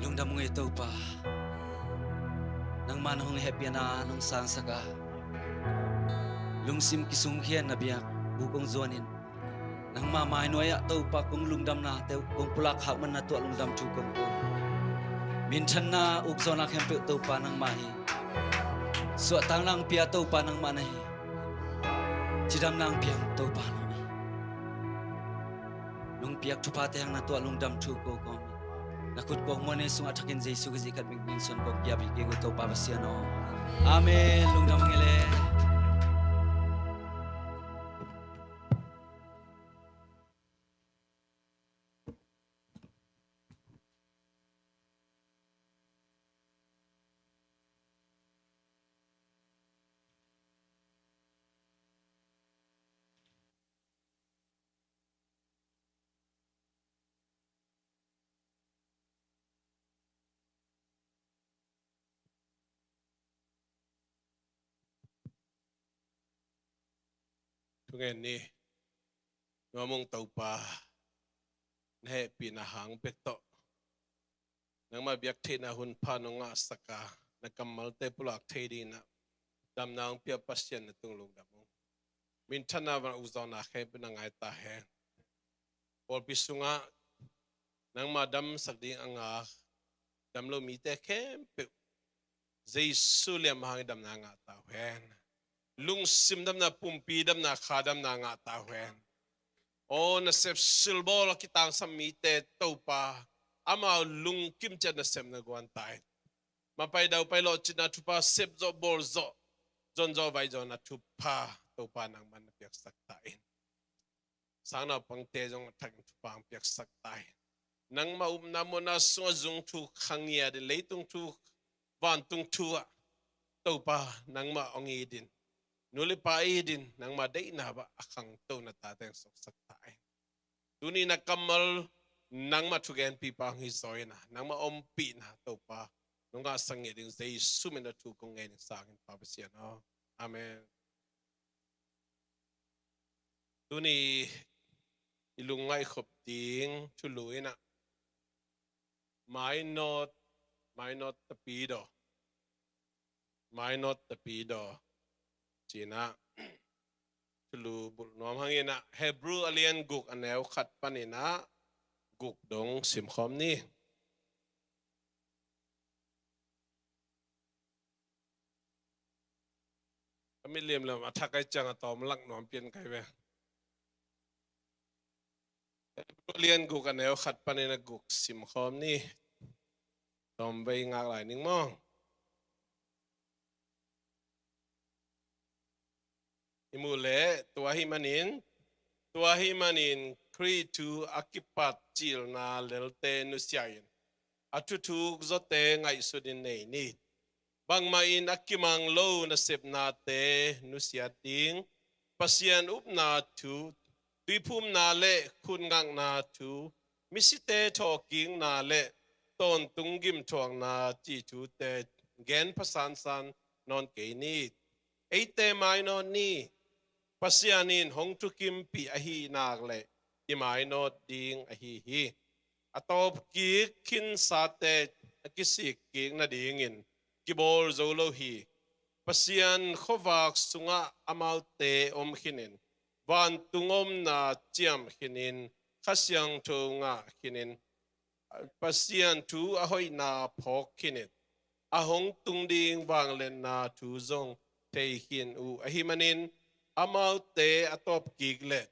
lungdam mo ito pa nang manhong happy na nung sang saka lungsim kisunghian na biyak bukong zuanin nang mamay no ayak tau pa kung lungdam na teu kung pulak hak man na tu lungdam chukong ko minsan na ukso na kempe tau pa nang mahi suatang lang pia tau pa nang manay cidam nang piang tau pa nang nung piak tupate yang na tu lungdam chuko ko nakut ko mo ne sung atakin Jesu gizikat mingin son ko yabi ko tau pa basiano amen lungdam ngele Tungen ni ngomong tau pa ne pinahang peto nang mabiyak te na hun pa no nga saka nakamal te pulak te di na dam nang pia pasyan na tunglong damo mintan na ba uzaw na khe pinangay tahe pol pisunga nang madam sagdi ang dam lo mite kempe Jesu liam hang dam na nga tahen lung sim dam na pumpi dam na khadam na nga tahen o na sep silbol kitang sa mite topa ama lung kim chan na sem na guantay mapay daw pay lo china tupa sep zo bol zo zon zo vai zo na tupa topa nang man piak saktain sana pang te jong thak tupa ang piak saktain nang maum na mo na so zung tu khangya de leitung tu van tung tua topa nang ma ongi din nuli pa idin nang maday na ba akang to na tateng saktain tuni na kamal nang matugen pipa ang hisoy na nang maompi na to pa nung nga sangiding say sumin na tukong ngayon sa akin papasyan amen tuni ilungay khopting tuluy na may not tapido China tulu bul nom hangin na Hebrew alien guk anew khat panina guk dong simkhom ni kami liam lam athakai chang atom lak nom pian kai ve Hebrew alien guk anew khat panina guk simkhom ni tom bay ngak lai ning mong imule tuahi manin kri tu akipat chil na lelte nusiayin atutuk zote ngai sudin nei ni bang main akimang lo na sep na te nusiating pasian up na tu tuipum na le kun ngang na tu misite talking na le ton tungim thong na chi tu te gen pasan san non ke ni eite mai non ni pasianin hong tukim pi ahi nak le imai not ding ahi hi atop ki kin sate kisik ki na dingin kibol zolo hi pasian khowak sunga amaute om khinin van tungom na chiam khinin khasyang thunga khinin pasian tu ahoi na phok khinin ahong tungding wang len na tu zong te hin u ahi manin amau te atop kiglet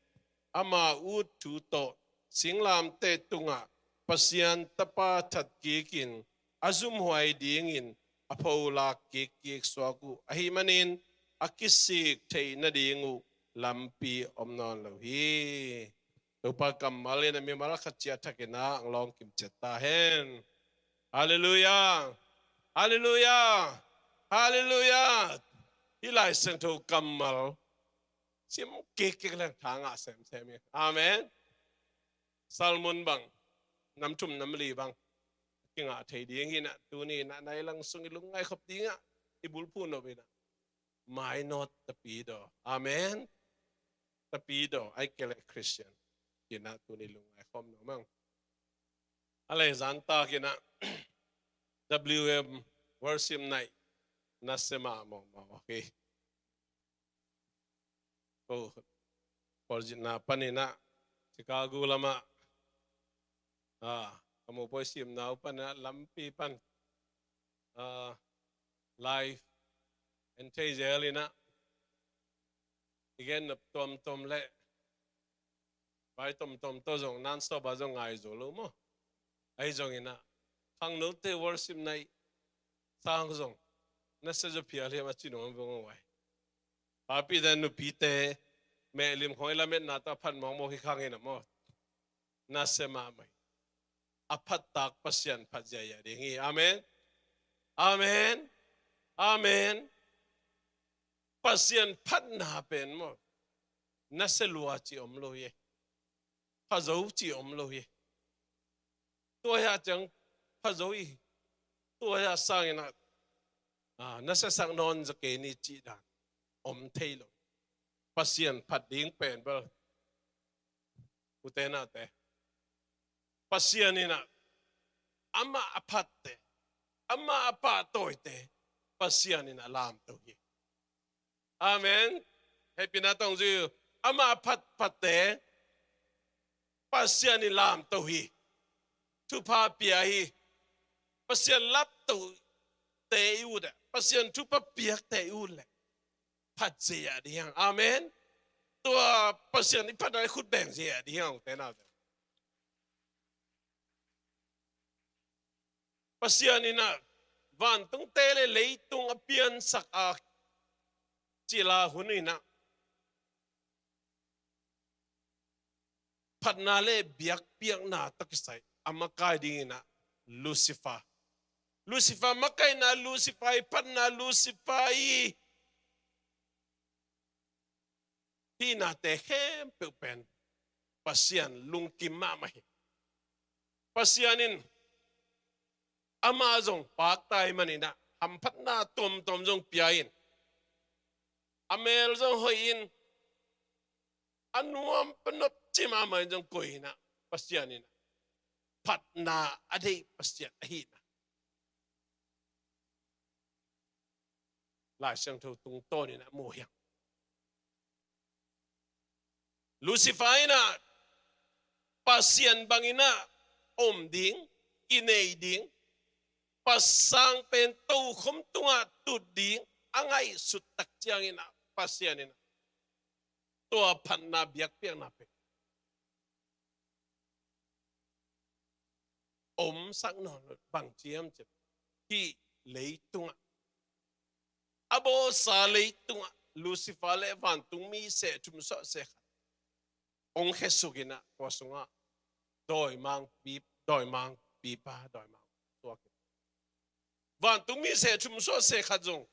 ama ut tu to singlam te tunga pasian tapa that kikin azum huai dingin apola kik swaku ahi manin akisik te na dingu lampi omnon lo hi topa kamale na mi mala khachia thakena anglong kim cheta hen hallelujah hilai sento kamal sim kik lang thanga sem amen salmon bang namtum namli bang kinga thei ding hina tuni na nai lang sung ilungai khop dinga ibul pu no bina mai not tapido amen tapido ai kele Christian kina tuni lungai khom no mang ale zanta kina WM worship night nasema mo okay. Oh, na panina Chicago lama. Kamu po sim na upan na lampi pan. Life and Taylor na. Again tom le. Bai tom to zong non stop ba zong ai zo lo mo. Ai zong ina. Kang no te worship night sang zong. Nasa jo pia le ma chino ngong wai. Papi dan no pite me lim khoi la met na ta phan mong mo ki khang ina mo. Nasa ma mai. Apat tak pasyan pajaya dingi. Amen. Amen. Amen. Pasyan pat na pen mo. Nasa luwa chi om lo ye. Pazau chi om lo ye. Tua ya chang pazau yi. Tua ya sang ina. Nasa sang non za ke ni chi dan. Om thay lo. Pasyan pat ding pen bal. Utena te. Pasyan ina. Ama apat te. Ama apatoy te. Pasyan ina lam to ye. Amen. Happy na tong zu. Ama apat te. Pasyan ina lam to ye. Tupa pia hi. Pasyan lap to te uda. Pasyan tupa piak te ule. Pat siya diyang. Amen. Tua pasyan ipat na khut beng siya diyang. Tena te. Pasyan ina van tung tele leitung apian sak a chila hunina patnale biak piak na takisai amakai dingina Lucifer makai na Lucifer patna Lucifer hina te hem pen pasyan lungkim mamai pasyanin Amazon pak tay manina hampat na tom zong piain amel zong hoin anuam penop cima mai zong koina pasyanina pat na adai pasyan ahina la sang thâu tung to ni na moyang Lucifer na pasyan bangina om ding inay ding pasang pento khom tunga tuding angai sutak chiang ina pasyan ina to phan na biak piang na pe om sang non bang chiam chep ki leitunga abo sa leitunga Lucifer le van tung mi se tum so se ong hesugina wasunga doi mang pi pa doi mang to van tung mi se chum so se khajong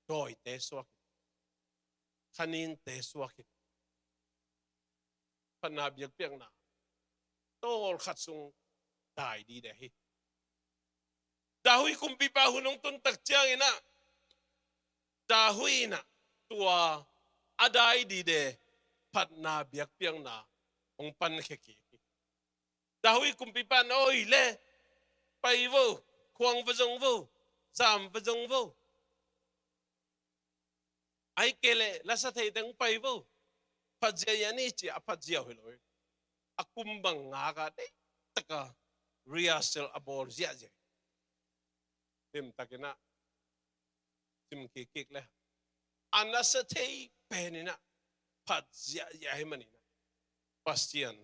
doi te swak khanin te swak panabiak piang na tol khatsung dai di de hi dahui kumpi pa hunong tun tak chiang ina dahui na tua adai di de patna biak piang na ong pan kheki dahui kumpi pa oi le pai vô Quang vâng vô, giảm vâng vô. Ai kele, lasa thay tang pay vô. Padzaya ni chi apadzaya hiloi. Akumbang ngaga de, taka rehearsal abor zia zia. Tim takina, tim kikik le. Anasa thay penina, padzaya yahimanina. Pastian,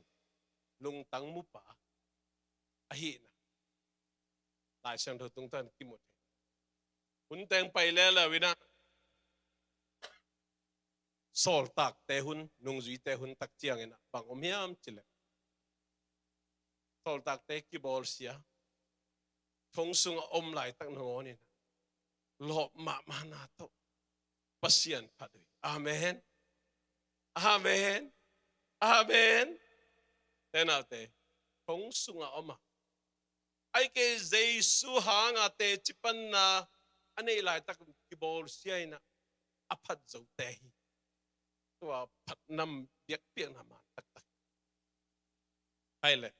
lung tang mupa, ahina. Lại sang thâu tung tan kim một hun teng pai le la wina sol tak te hun nung zui te hun tak chiang ina bang omiam chile sol tak te ki bol sia thong sung om lai tak no ni lo ma na to pasyan padui amen amen amen tenate thong sung oma ai ke Jesu hanga te chipan na anei lai tak kibol siya na apat zo te tua pat nam biak piang na man tak tak hai le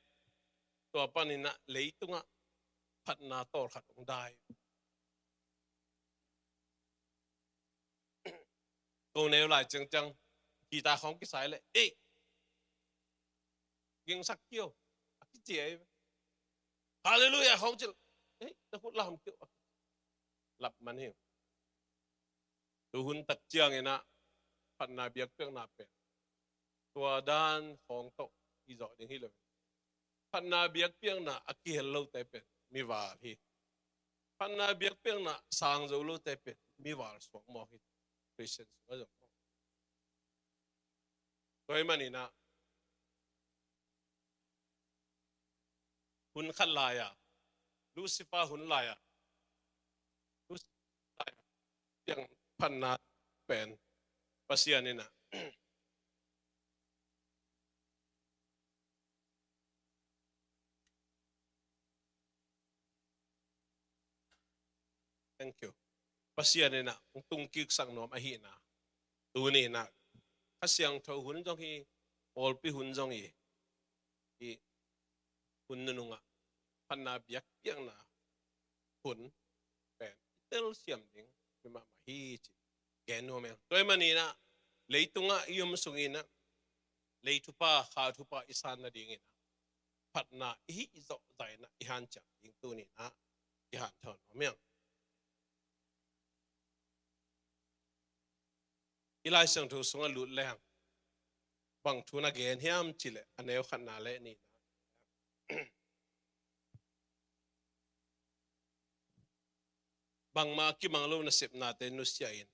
tua panina leitunga พัดนาโตขัดองได้ตรงนี้หลายจังกีตาของกิสายเลยเอ๊ะยังสักเกี่ยวกิเจียฮาเลลูยาของจิเอ๊ะจะพูดลำเกี่ยวหลับมันเหี้ยดูหุ่นตัดเจียงไงนะพัดนาเบียกเปียงนาเป็นตัวด้านของโตอีจอดอย่างนี้เลยพันนาเบียกเปียงนาอักกี้เฮลโลเตเป็นมีวาลฮีพันนาเบียกเปียงนาสางโจโลเตเป็นมีวาลสวงมอฮิตคริสเตียนก็จะตัวมันนี่นะหุ่นขันลายะลูซิฟ้าหุ่นลายะลูซิฟ้าเปียงพันนาเป็นปัสยานี่นะthank you. Pasien ni na, kung tungkik sang nom ahi na, tuni na, kasyang tau hun jong hi, olpi hun jong hi hun nunga, panabiyak yang na, hun, pen, itel siam ding, bima mahi chi, geno men. Toy manina, leitu nga iyum sungina, leitu pa, khatu pa isan na dingina, pat na ihi izo zay na ihan chang, ding tuni na, ihan tau nomyang. Ilai sang tu sunga lut leng bang tu na gen hiam chile aneu khat na le ni bang ma ki mang lo na sep na te nu sia in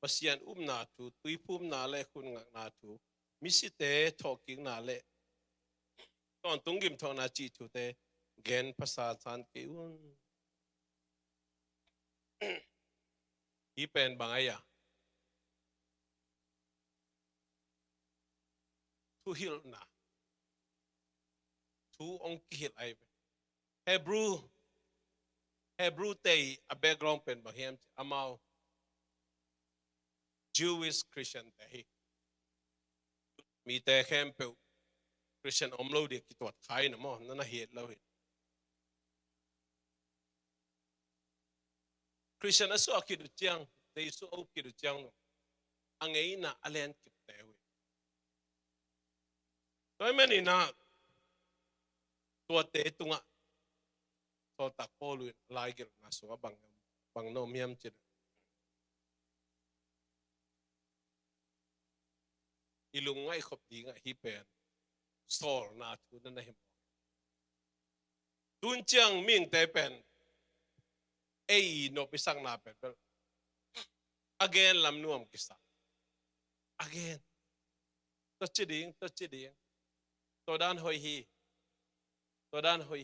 pasian na tu tui pum na le khun ngak na tu misi te talking na le ton tung gim thong na chi tu te gen pasa chan ke un hi pen bang aya tu hil na tu ong kihil ai Hebrew te a background pen bahem amao Jewish Christian te hi mi te khem pe Christian omlo de kitwat khai na mo na hiet lo hi Christian aso akidu chiang te su o kidu chiang angei na alen kip te wi toy meni na tua te tunga so tak polu laigir na so bang no miam chid ilung ngai khop di nga hi pen sol na tu na him tun chiang ming te pen ei no pisang na pen again lam nuam kisa again to chiding to dan hoi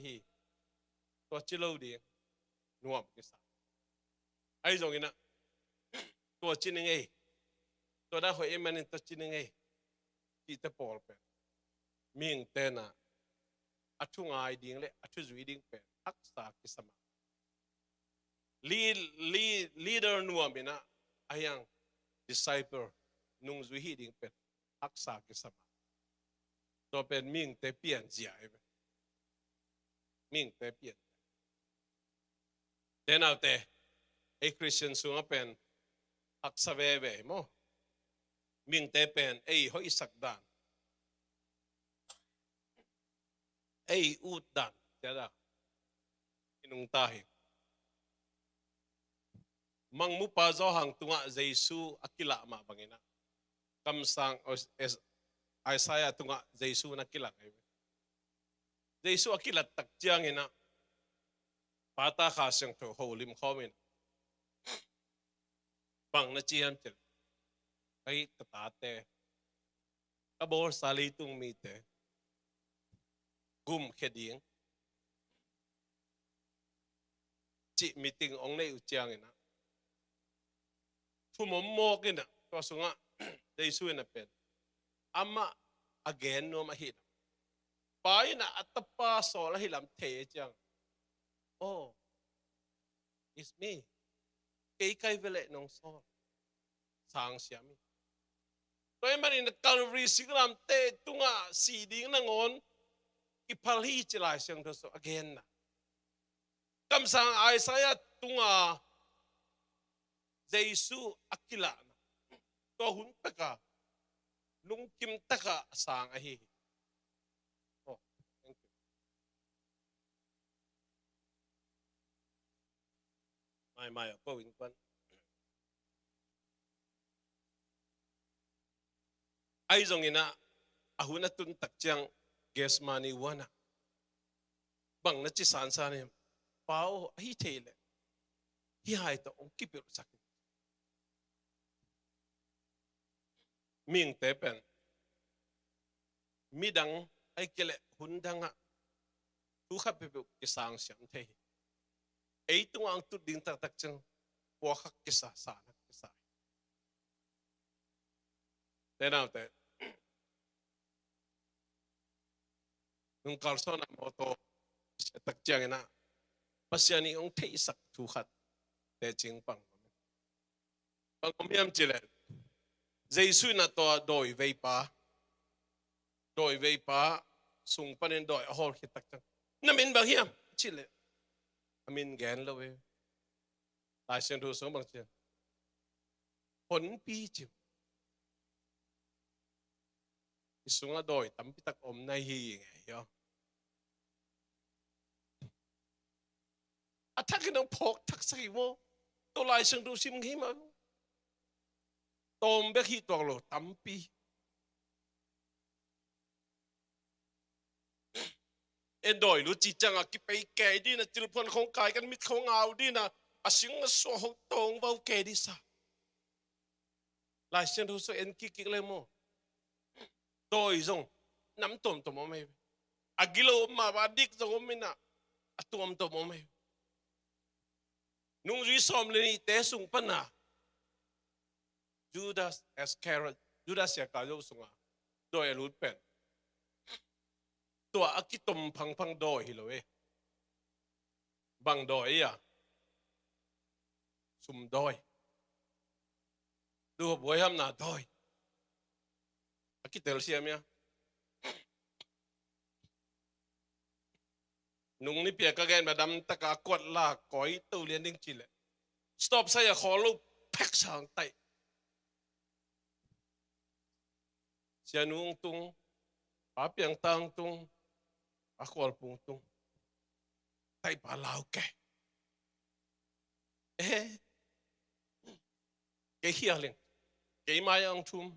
hi to chilo di nuam kisa ai jong ina to chining ei to da hoi emen to chining ei ki te pol pe ming te na athungai ding le athu zui ding pe aksa kisama leader nuam ina ayang disciple nung zui hi ding pe aksa kisama to pen ming te pian zia ming te pian then out there a Christian sunga pen aksa ve mo ming te pen ei hoi sakdan ei ut dan tiada inung tahi mang mu pa zo hang tunga Jesu akila ma bangina kam sang Isaiah tunga Jesu na kilak ay Jesu akilat takjiang ina pata khasyang to holim khomin bang na chiam til kai katate kabor sali tung mite gum kheding chi meeting ong nei uchiang ina thumom mo kina to sunga Jesu na pen ama again no mahit pai na atapa so la hilam the chang oh it's me kai vele nong so sang siami toy man in Calvary sigram te tunga si ding na ngon ipalhi chilai siang to so again na Kamsang Isaiah tunga Jesu akila to hun taka lung kim taka sang ahi. Oh, thank you. Mai ko win kwan. Ai zong ina ahuna tun takjang gas money wana. Bang na chi san san ni pao hi thele. Hi hai to ong kipir sakin. Ming tepen midang ay kele hundanga tu kha pe ke sang siam the ei tung ang tu ding tak tak chang wa khak ke sa na ke sa te na te nung kalson moto tak chang na pasiani ong thei sak tu khat te ching pang miam chile Jesu na to doi vei pa sung panin doi hol khitak chang namin bang hiam chile amin gen lo we lai sen du so bang chen hon pi chim isunga doi tam pitak om nai hi nge yo attack ng phok thak sai wo to lai sen du sim hi ma Tom bé khi toàn lộ tắm pi. En đôi lúc chỉ chẳng cái bay kẻ đi na chịu phun không cài cái mít không áo đi na asing na so hậu tông vào kẻ đi sa. Lại xem thôi so en kik lên mo. Đôi giống nắm tôm tôm mày. Agilo mà ba dik giống mình na tôm tôm mày. Nung duy som lên té sung pan na. Judas Iscariot, Judas ya kayo sunga, doi lut pen. Tua akitom pang doi hiloe. Bang doi ya, sum doi. Dua boy ham na doi. Akitel siam ya. Nung ni pia kagen madam taka kuat la koi tu lian ding chile. Stop saya kholo pek sang tai. Siya nung tung, papiang tang tung, akwal pung tung, tay palaw ke. Kay hiyaling, kay mayang tum,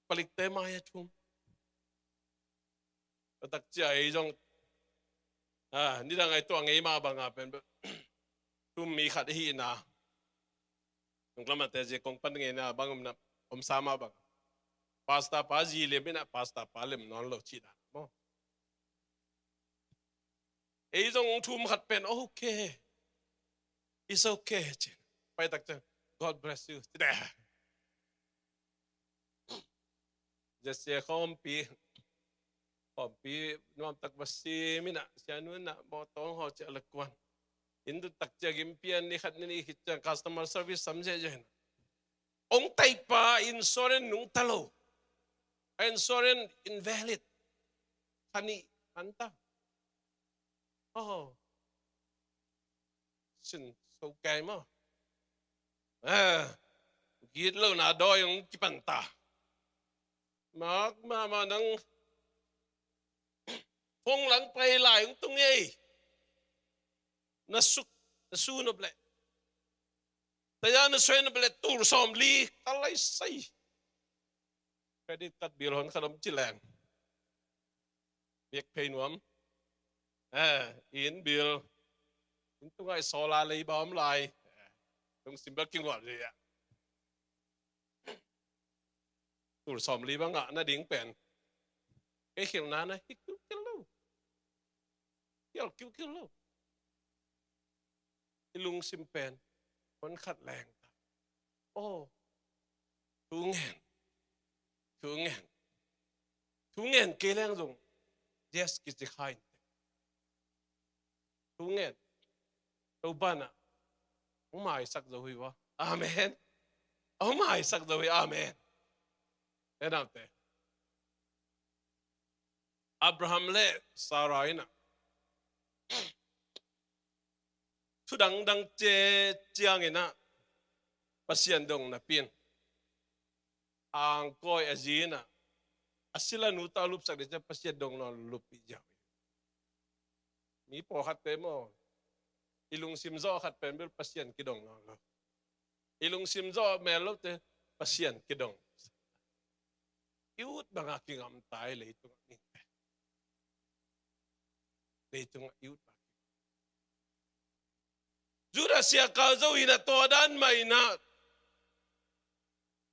palikte maya tum. Patak siya ay jong, hindi na nga ito ang ima ba nga, tum mi khat hi na. Nung klamate siya kung paningin na bang sama bang. Pasta pa zile bina pasta pa lem non lo chi da mo ei jong thum khat pen okay it's okay chin pai tak cha God bless you today just se khom pi nom tak basi mina sia nu na mo tong ho cha lakwan indu tak cha gim pian ni khat ni hit customer service samje jen ong tai pa in soren nung talo and soren invalid. Kani, anta. Oh. Sin, so kay mo. Gitlo na do yung kipanta. Mama nang phong lang pay la yung tungay. Nasunob le. Taya nasunob le tur som li kalay say. Credit card bill hon kanom chilang. Biak pay nuam. In bill. Itu ngay sola lay bom lay. Yung simple king wat ya. Tur som li ba nga na ding pen. Kay khil na hikil lo. Kil lo. Ilung simpen. Hon khat lang. Oh. Tungen. Tungen kailang dùng yes kiti kain. Tungen. Đâu ban à? Ông mai sắc rồi wa. Amen. Ông mai sắc rồi amen. Thế nào thế? Abraham le Sarai na. tudang dang che chiang ina pasien dong na pin ang koi azina asila nu ta lup sak de pasien dong no lupi jaw mi po khat pe mo ilung sim zo khat pen bil pasien kidong no ilung sim zo melo te pasien kidong iut banga kingam tai le tu ni le tu iut jura sia ka zo ina to dan mai na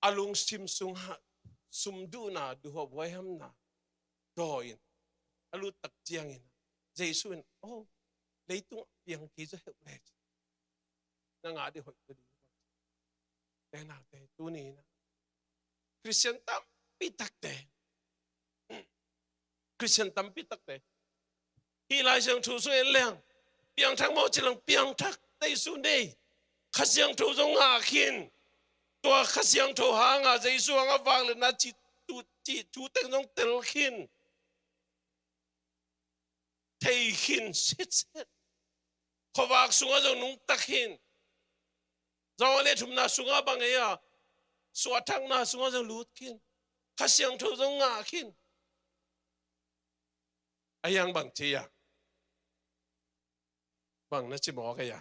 alung sim sung ha sumdu na du ho boy ham na doin alu tak chiang in jesu oh leitung piang ki zo he le na nga di hoi tu di te na te tu ni na Christian tam pitak te Christian tam pitak te hi lai sang thu su en leng piang thak mo chilang piang thak dei su nei khasiang thu zo nga khin tua khasiang thu ha nga jesu nga wang le na chi tu teng nong tel khin thei khin sit sit khowak sunga zo nung tak khin zo le thum na sunga bang ya suat thang na sunga zo lut khin khasiang thu zo nga khin ayang bang chi ya bang na chi mo ka ya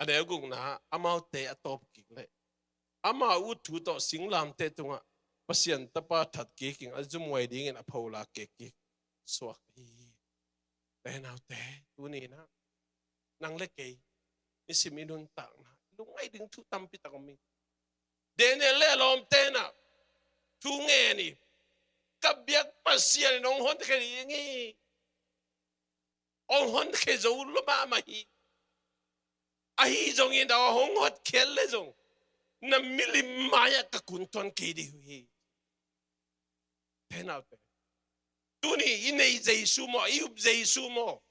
ane gung na amau te atop ki le ama u thu to singlam te tunga pasien tapa that ki king azum wai ding in aphola ke ki swak hi te nau te tu ni na nang le ke ni siminun ta na lungai ding thu tam pi ta ko mi dene le lom te na thu nge ni kabyak pasien nong hon ke ngi ong hon ke zo lu ma ma hi ahi zong in da hong hot kel le zong na mili maya ka kunton ke di hui tenau te tuni inei jesu mo iup jesu mo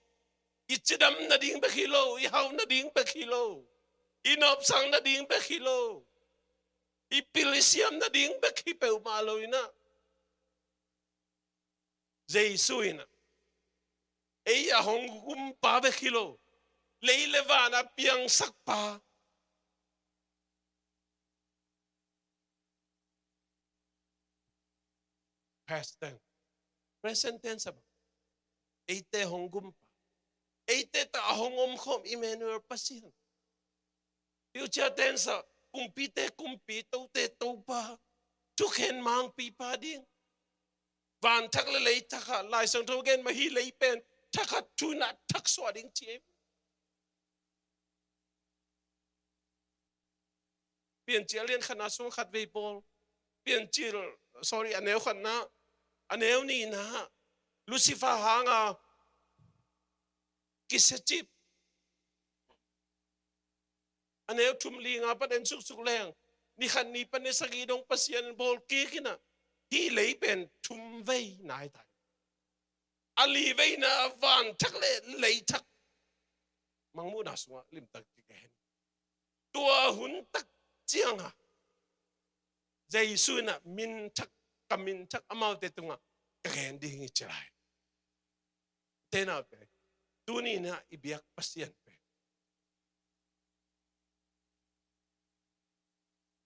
ichidam na ding ba kilo I haw na ding ba kilo inop sang na ding ba kilo ipilisiam na ding ba kipe umalo ina jesu ina eya hong pa ba kilo leilevana piang sakpa past tense present tense ba eite hongum pa eite ta hongom khom Emmanuel pasien future tense kumpite kumpito te topa tukhen mang pi pa ding van thak le lei thakha lai sang tho gen ma hi lei pen thakha tuna thak so ding chi pian chial lian khana sung khat ve pol pian chil sorry aneu khana aneu ni na Lucifer hanga kisachip aneu thum li nga pa den suk suk leng ni khan ni pan ne sagi dong pasien bol ki kina hi lei pen thum ve nai tai ali ve na van thak le lei thak mangmu na sunga lim tak ki hen tua hun tak chiang ha jesu na min thak kamin thak amau te tunga ka hen ding chai te na pe tu ni na ibiak pasien pe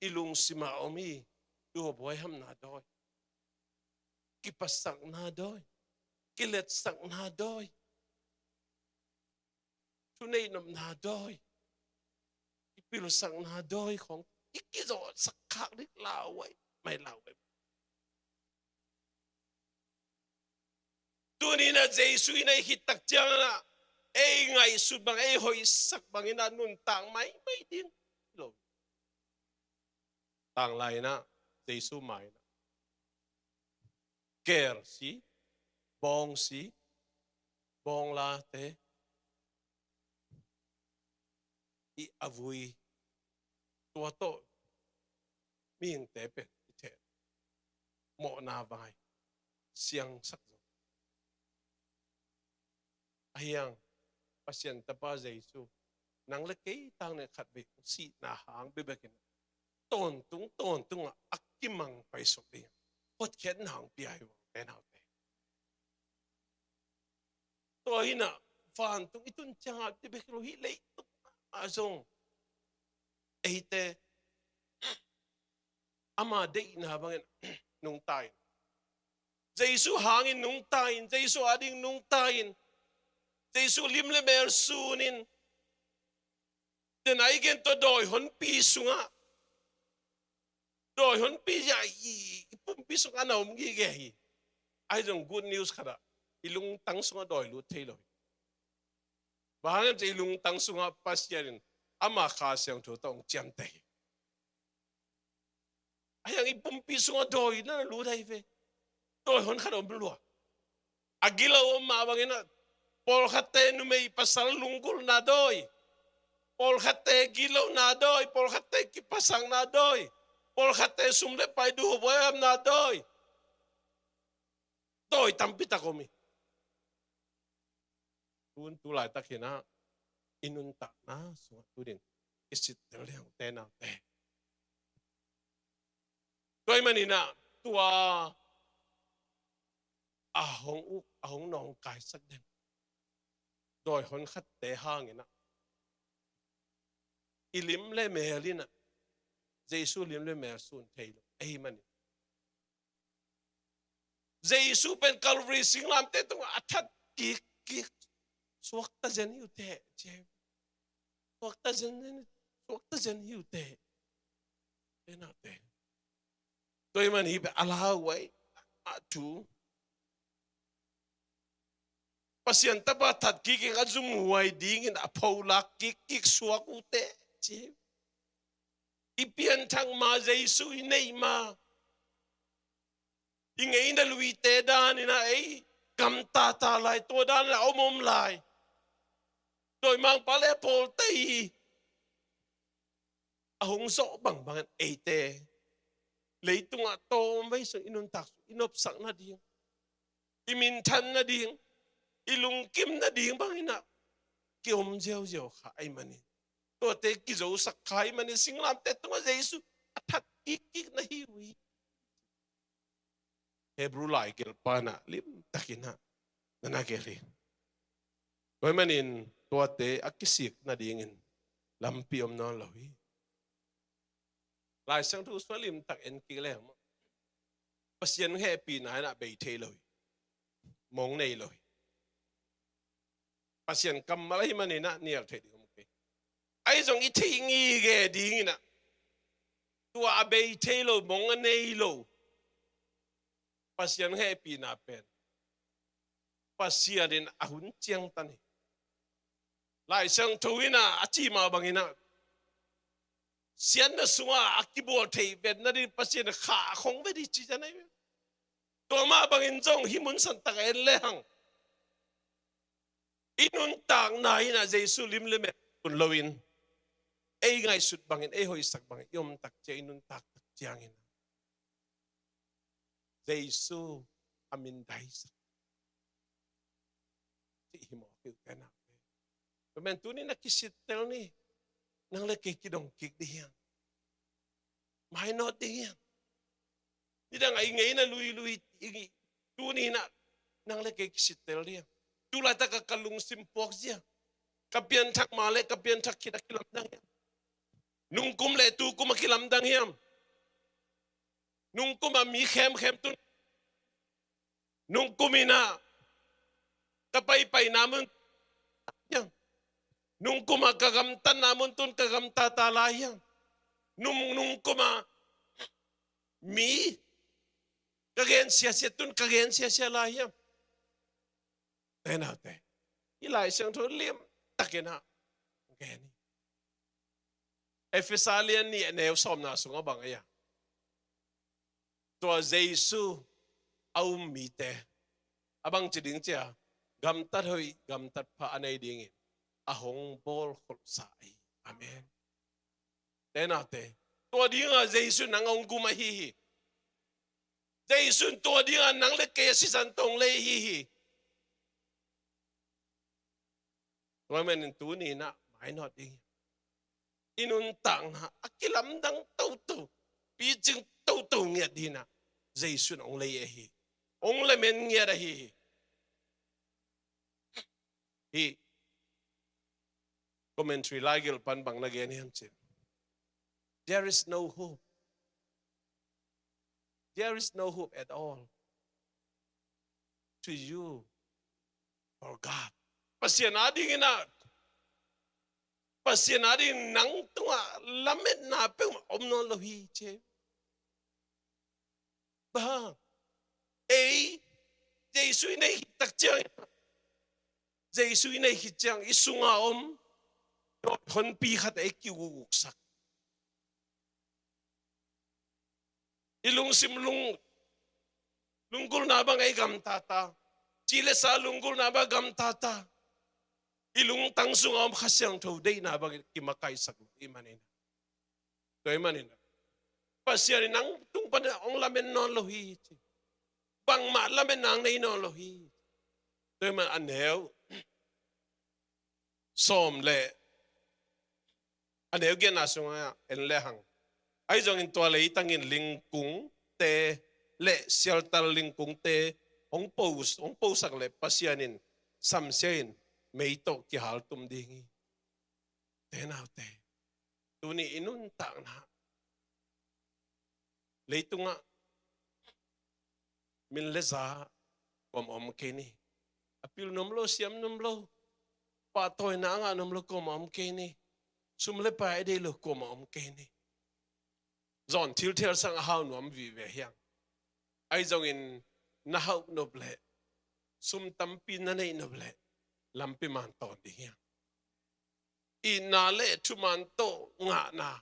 ilung sima omi tu boy ham na doi ki pasang na doi ki let sang na doi tu nei nom na doi ipilu sang na doi khong ikizo sakak dik lawai mai lawai tu ni na jesu ina hitak chang na ngai su bang hoi sak bang ina nun tang mai mai ding lo tang lai na jesu mai na ker si bong la te I avui tua to min te pe te mo na vai siang sak zo ayang pasien tapa jesu nang le ke tang ne khat be si na hang be bekin ton tung akimang pai sok ding hot khen hang pi ai wo te nau te to hina fan tung itun changa te bekro hi lei azong eite ama de na bangin nung tain Jesu hangin nung tain Jesu ading nung tain Jesu limle mer sunin den aigen to doi hon pi sunga doi hon pi ya ipum pi sunga na gi ge hi ai jong good news khada ilung tang sunga doi lu thailoi bahang je ilung tang sunga pasyarin ama kha syang tho tong cham te ayang ipum pi sunga doi na lu dai ve doi hon khada om lu agila o ma bangina Pol khate numei pasal lungkul na doi. Pol khate gilaw na doi. Pol khate kipasang na doi. Pol khate sumle pai du boyam na doi. Doi tampita komi. Tuun tulay takina inunta na sunga tudin. Isit terliang tena te. Doi manina tua ahong nong kai sak den. Doi hon khat te hangina ilim le melina Jesu lim le mer sun thailo amen Jesu pen Calvary singlam te tung athat ki suakta jen yu te je suakta jen yu te ena te doi man hi ala wai atu Pasien taba tat kiki nga zumuway dingin apawlak kikik suwak ute. Ipian tang ma Jesu inay ma. Ingay na luwite dan ina ay kamtatalay to dan na umumlay. Doy mang palepol tay. Ahong so bang bangan ete. Leitung ato may so inuntak inopsak na ding. Imintan na ding. Ilung kim na ding bangina kiom jeo kha ai mani to te ki zo sak khai mani singlam te to Jesu athat kik na hiwi Hebrew lai kel pana lim takina na geli toy manin to te akisik na dingin lampiom no lohi lai sang thu swalim tak en ki le pasien happy na be the loi mong nei loi pasien kamalai manina nial thedi umke ai jong I thingi ge dingina tua abei thelo mong nei lo pasien happy na pen pasien ahun chiang tani lai sang thuina achi ma bangina sian na sunga akibol thei vet na din pasien kha khong ve di chi janai to ma bangin jong himun san tak en le hang inun tang na ina Jesu lim le me kun loin ei ngai sut bangin ei hoi sak bangin yom tak che inun tak chiangin Jesu amin dai sak ti himo ki kana men tu ni nakisit tel ni nang le ke kidong kik di yang mai no di yang ni dang ai ngai na lui tu ni na nang le ke kisit tel dia Tula ta kalung simpok siya. Kapian tak male, kapian tak kita kilamdang yam. Nung kum le tu kum kilamdang yam. Nung kum mi khem tu. Nung kumina kapay namun yam. Nung kum kagamtan namun tun kagamtatalayam. Nung kum mi kagen siya tun kagen siya layam. Tenate. Ilai sang tu lim takina. Gani. Efesalian ni neo som na sunga bangaya. To Jesu au mite. Abang chiding chia gamtat hoi gamtat pa anay dingin. Ahong bol khulsai. Amen. Tenate. To dinga Jesu nangong gumahihi. Jesu to dinga nang leke si santong lehihi. Wamen tu ni na mai not ding. Inun tang ha akilam dang tau pi jing tau ngia dina. Jesu ong le hi. Ong le men ngia da hi. hi commentary lagil pan bang nagyan hiyam chin. There is no hope. There is no hope at all to you or God. Pasyan ading ina. Pasyan ading nang tunga lamit na pe omno lohi che. Ba. Jesus inay hitak chang. Jesus inay hitchang isunga hon pi khat ay kiwugsak. Ilung simlung lunggul na bang ay gamtata. Chile sa lunggul na ba gamtata. Ilung tangsung kasyang today na bang kimakay sak imanin. To imanin. Pasyarin nang tungpan ang lamen non lohi. Bang ma lamen nang nay non lohi. To iman anel. Som le. Anel gen asunga en lehang. Ay jong in tua le itangin lingkung te le shelter lingkung te ong posak le pasyanin samsein meito ki haltum dingi tenaw te tuni inunta na leito nga min leza om kini apil nomlo siam nomlo patoy na nga nomlo om kini sumle pa ede lo om kini Zon til sang hao nuam vi ve hiang. Ai zong in na hao noble. Sum tampi na nei noble. Lampi man to di hiang. I na le tu man to nga na.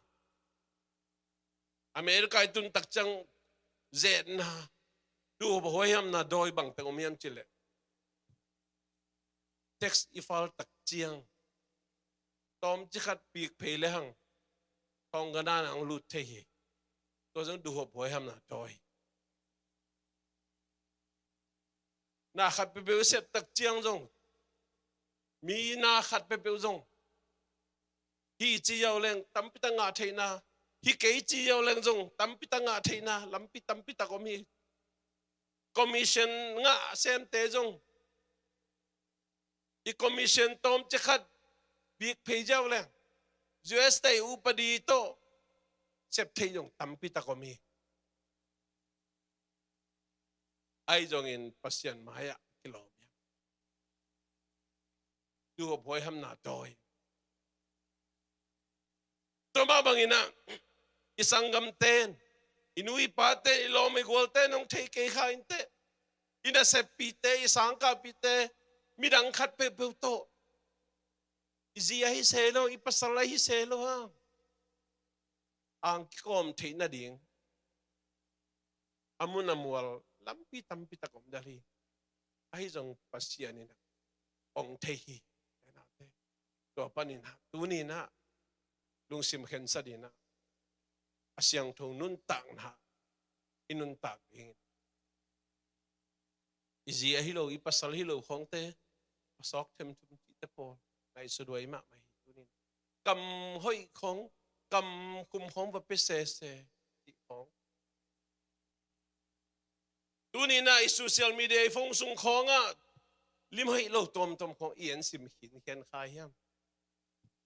Amerika itun takchang zed na. Du bo hoyam na doi bang tang umiam chile. Text ifal tak chiang. Tom chikat pik pele hang. Tong ganan ang lut tehi. Tôi rằng đủ hợp với ham là đôi. Na khát bê bê xếp tắc chiang rong. Mi na khát bê bê rong. Hi chi yao leng tam pita ngạ thầy na. Hi kei chi yao leng rong tam pita ngạ thầy na. Lam pi tam pita có mi. Commission ngạ xem tế rong. Hi commission tom chi khát. Biik phê yao leng. US tay upa dito. Sep thay yung tampita ko mi. Ay jongin pasyan maya kilomya. Duho boy ham na doy. Tumabang ina. Isang gamten. Inui pate ilome golte nung take kain te. Ina sepite isang kapite. Midang kat peputo. Iziya hiselo ipasala hiselo ha. Ang kikom tay na ding amun amual lampi tampi takom dali ay jong pasyan nina ong tehi to panina tunina lungsim khensa dina asyang thong nun tang na inun tak ingin izi hilo ipasal hilo khongte pasok them tum ti po nai sudoi ma mai tunin kam hoi khong cầm cùng không và biết xe đi không. Tu ni na social media phong sung khong à lim hay lâu tom khong yên sim hin khen khai hiam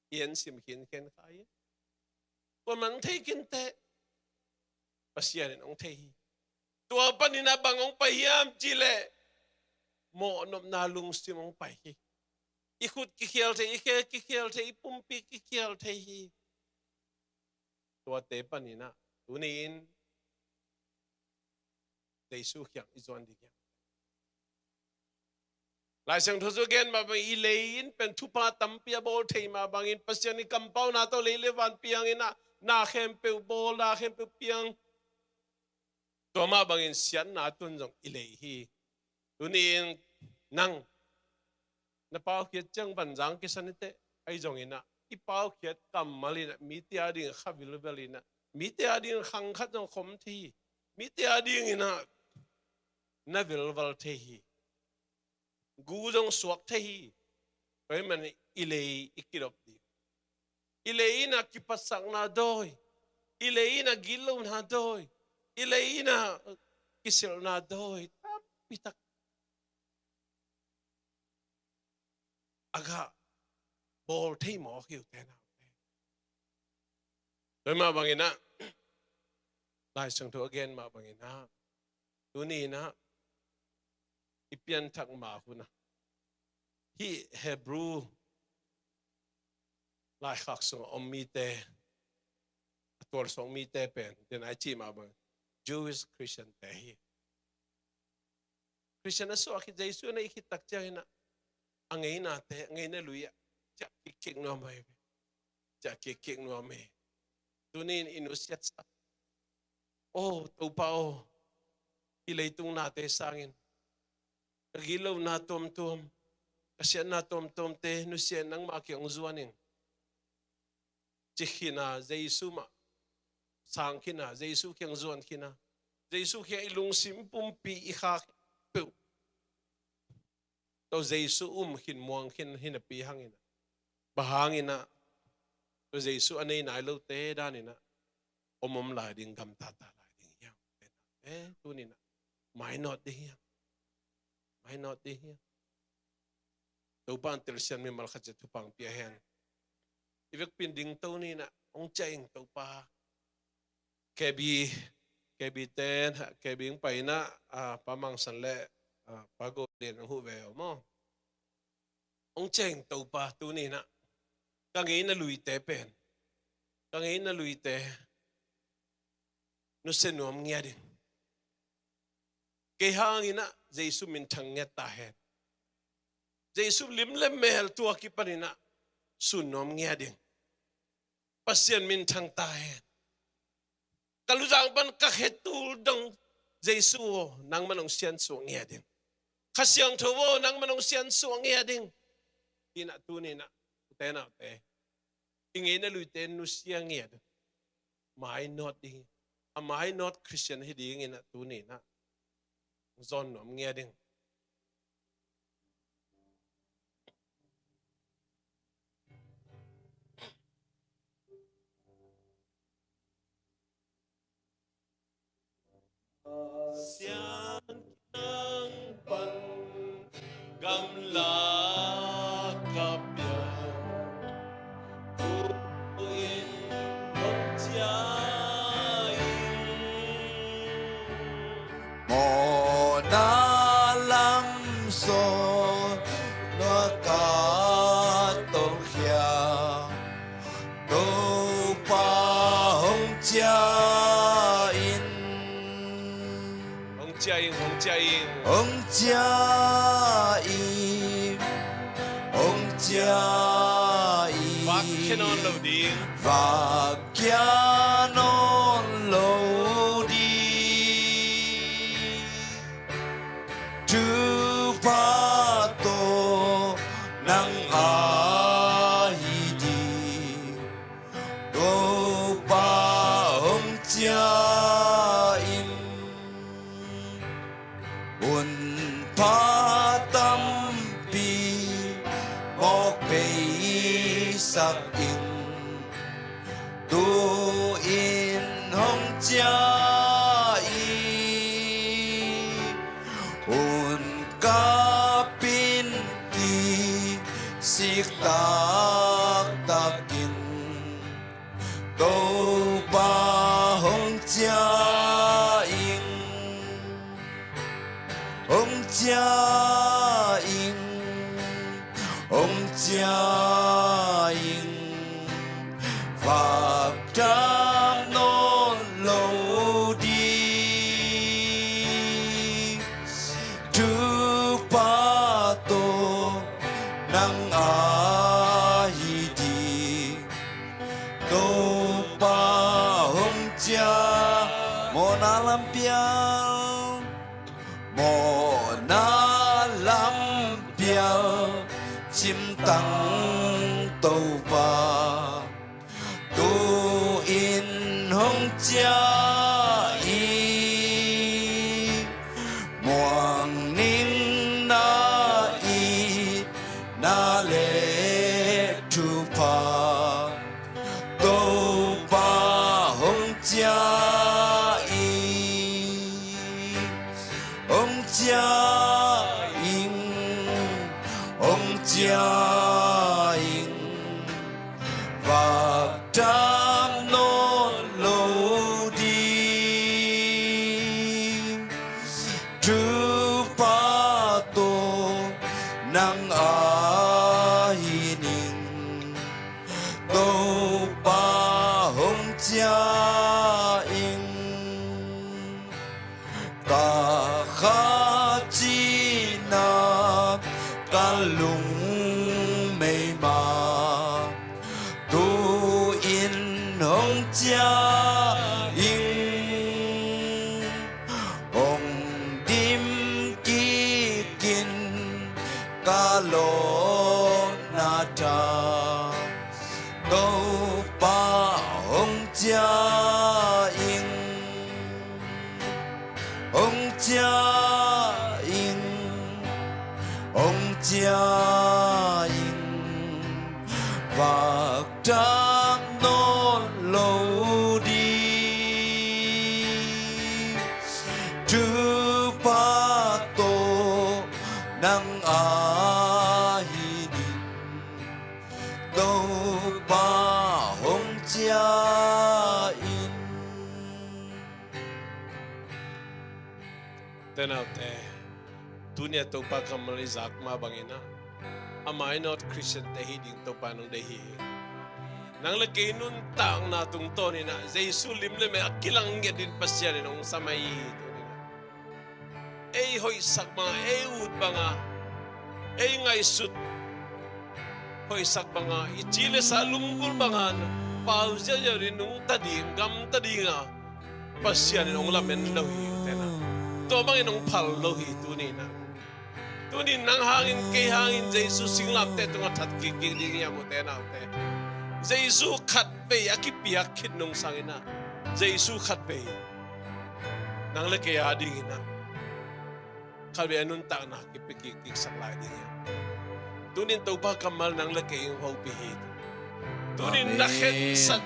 yên sim hin khen khai còn mình thấy kinh tế pasya nên ông thấy tua pan ni na bang ông pai hiam chi le mo nom na lung sim ông pai hi ikut kikhel te ipumpi kikhel te hi tua te panina tunin te su kyang izon di kyang lai sang thosu gen ma bang ilein pen thupa tampia bol thei ma bangin pasyani kampau na to lele van piang ina na khem pe bol na khem pe piang to ma bangin sian na tun jong ilei hi tunin nang na pau kiet chang ban jang ki sanite ai jong ina ipau kiet kam malina mitia ding khabil belina mitia ding khang khat jong khom thi mitia ding ina na velval thi gu jong suak thi oi man ilei ikirop di ilei na kipasak na doi ilei na gilu na doi ilei na kisil na doi pitak aga bol thei mo khiu te na doi ma bangina lai sang to again ma bangina tu ni na ipian thak ma huna hi Hebrew lai khak song ommi te atwal song mi te pen den ai chi ma bang Jewish Christian te hi Christian so akhi Jesu na ikhi tak cha ina angai na te angai na luya cha kik no mai cha kik no mai tunin inusiat sa oh to pao ilay tung nate sangin nagilaw na tom kasi na tom te nusian nang makiang zuaning chikina Jesu ma sang kina Jesu kyang zuan kina Jesu kyang ilung simpumpi ikhak pu to Jesu hin muang hinapi hangin bahangin na to Jesu anay na ilaw te danina omom la ding gam tata la ding yang tunina may not ding yang to pan tersian mi malkhat tu pang piahen ivek pinding to ni na ong chaing to pa kebi ten kebing pai na pamang sanle pago den hu ve mo ong chaing to pa tu ni na kangei na lui te pen kangei na lui te no senom ngiadin ke hangina Jesu min thanget ta hen Jesu lim lem mel tu akipanina sunom ngiadin pasien min thang ta hen kalujang ban ka hetul dong Jesu nang manong sian so ngiadin khasyang thowo nang manong sian so ngiadin ina tunina tena te ingay na luiten no siya ngiyad may not Christian hiding ina tunay na zon no ngiyading siyan ng panggamla kapya Mo na lam so na katong hiya do pa hong jiayin hong jiayin hong jiayin hong jiayin Vak kenon lo ding Vak kenon lo pato ng ahidi do pa hong jiayin un patampi mo pei sakin do in hong jiayin un kapinti siktak takin do pa hong jiayin hong jiayin hong jiayin Phật trang non lâu đi trước ba tô nang ahidi tô pa hong cha mo na lam piao mo na lam piao chim tăng tàu ba tu in hong cha y muang ning na y na le tu pa tu pa hong cha y hong cha in hong cha tam non lo di tu pa to nang ahining to pa hong cha ing ta kha chi na ka lung mei ma tu in hong cha ing hong dim ki kin ka lo na ta to pa hong cha ing hong cha ing hong cha ing và tam non lo đi chư pa to nang a hi ni to pa hong cha in Tenaute, dunia to pa kamalizak mabangina. Amay not Christian tahiding to pa nung dahi. Nang lagay nun taong natong to ni na, Jesu limlim ay akilang nga din pasya rin nung samay ito nila. Ay hoy sak mga, ay ud mga, ay nga isut. Hoy sak mga, ichile sa lunggol mga, pausya niya rin nung tadim, gam tadinga, pasya rin nung lamen lawi. To mga inong palohi ito nila. Tunin nang hangin kay hangin Jesus singlam te tunga tat kikik niya mo te na te. Jesus kat pe akipiak kit nung sangina. Jesus kat pe. Nang leke ading ina. Kalbi anun tak na kipikik saklay niya. Tunin to ba kamal nang leke yung hopihit. Tunin nakit sa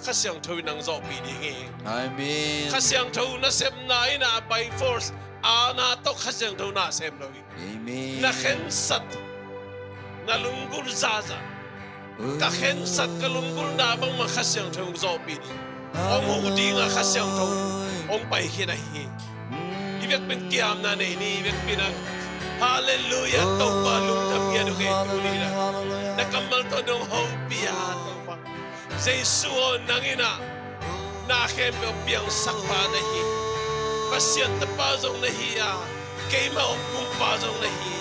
kasyang tawin ng zopi dingi. Amen. Kasyang tawin na sem na ina by force. Ana to kasyang daw na sem lawi. Amen. Nakensat nalunggul zaza. Kakensat kalunggul na bang makasyang daw zopi ni. Ong udi nga kasyang daw. Ong pahikinahi. Ibig pinkiam na ini. Ibig pinag. Hallelujah. Tau pa lungtam yan kay tulina. Nakamal to ng hopia. Sa isuon ng ina. Nakempe piyang sakpa na hi. Pasyan na pazong nahiya, kay maong kung pazong nahi,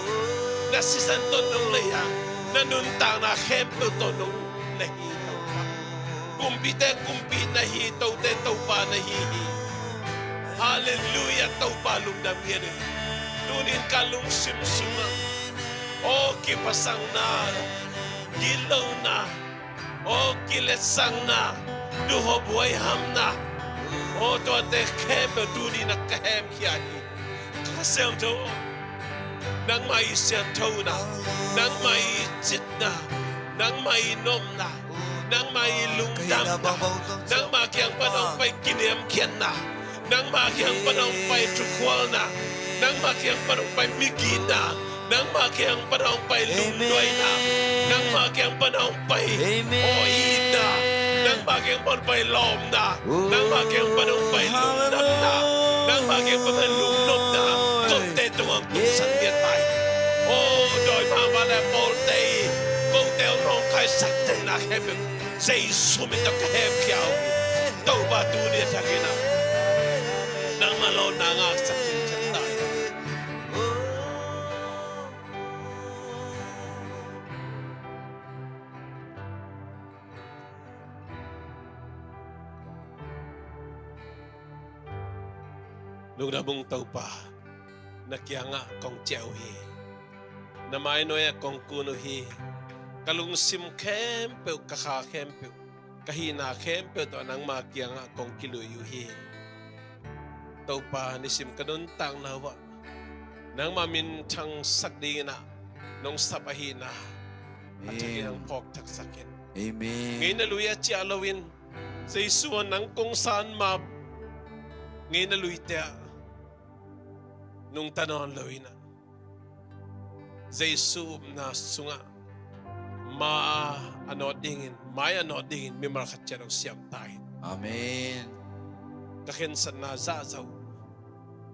nasisan to nung laya, nanuntang na hemplo to nung nahi. Kumpite kumpi nahi, taute taupa nahi. Hallelujah, taupa lumdam yan. Tunin kalung simsuma, o kipasang na, gilaw na, o kilesang na, duho buhay ham na. O to te kembe duni na kahem kiani. Kasem to. Nang mai sian to na. Nang mai chit na. Nang mai nom na. Nang mai lungdam na. Nang makiang panong pay kiniem kian na. Nang makiang panong pay trukwal na. Nang makiang panong pay migi na. Nang makiang panong pay lungdoy na. Nang makiang panong pay oid na. Nang bagyang panong lom na, nang bagyang panong lumdam na, nang bagyang panong lumnom na, konteto ang pusan niya tayo. Oh, doy mama na polte, kontel rong kay sakten na hemem, say sumit ang kahem kiyaw, daw ba dunia takina, nang malo na nga sakten siya tayo. Nung nabong tau pa, nakianga kong tiyaw hi. Namay noya kong kuno hi. Kalung sim kempeu kaka kempeu. Kahina kempeu to nang makianga kong kiluyu hi. Tau pa ni sim kanuntang nawa. Nang mamintang sakdina nung sapahina. At ang pok taksakin. Amen. Ngayon naluya ti alawin sa isuan ng kung saan map. Ngayon naluya ti nung tanong lawin na. Jesu na sunga. may anodingin, may marakatyan ang siyam tahin. Amen. Kakinsan na zazaw,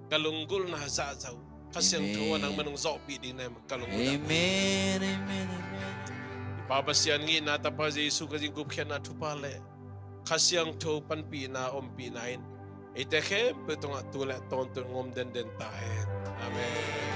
kalunggol na zazaw, kasi ang Amen. tuwa ng manong zopi din na magkalunggol. Amen. Amen. Amen. Ipapasyan ngin na tapos Yesu kasi gupkyan na tupale, kasi ang to panpi na umpinahin. Iteke, beto nga tulad tonton ngom den tahin. Amen.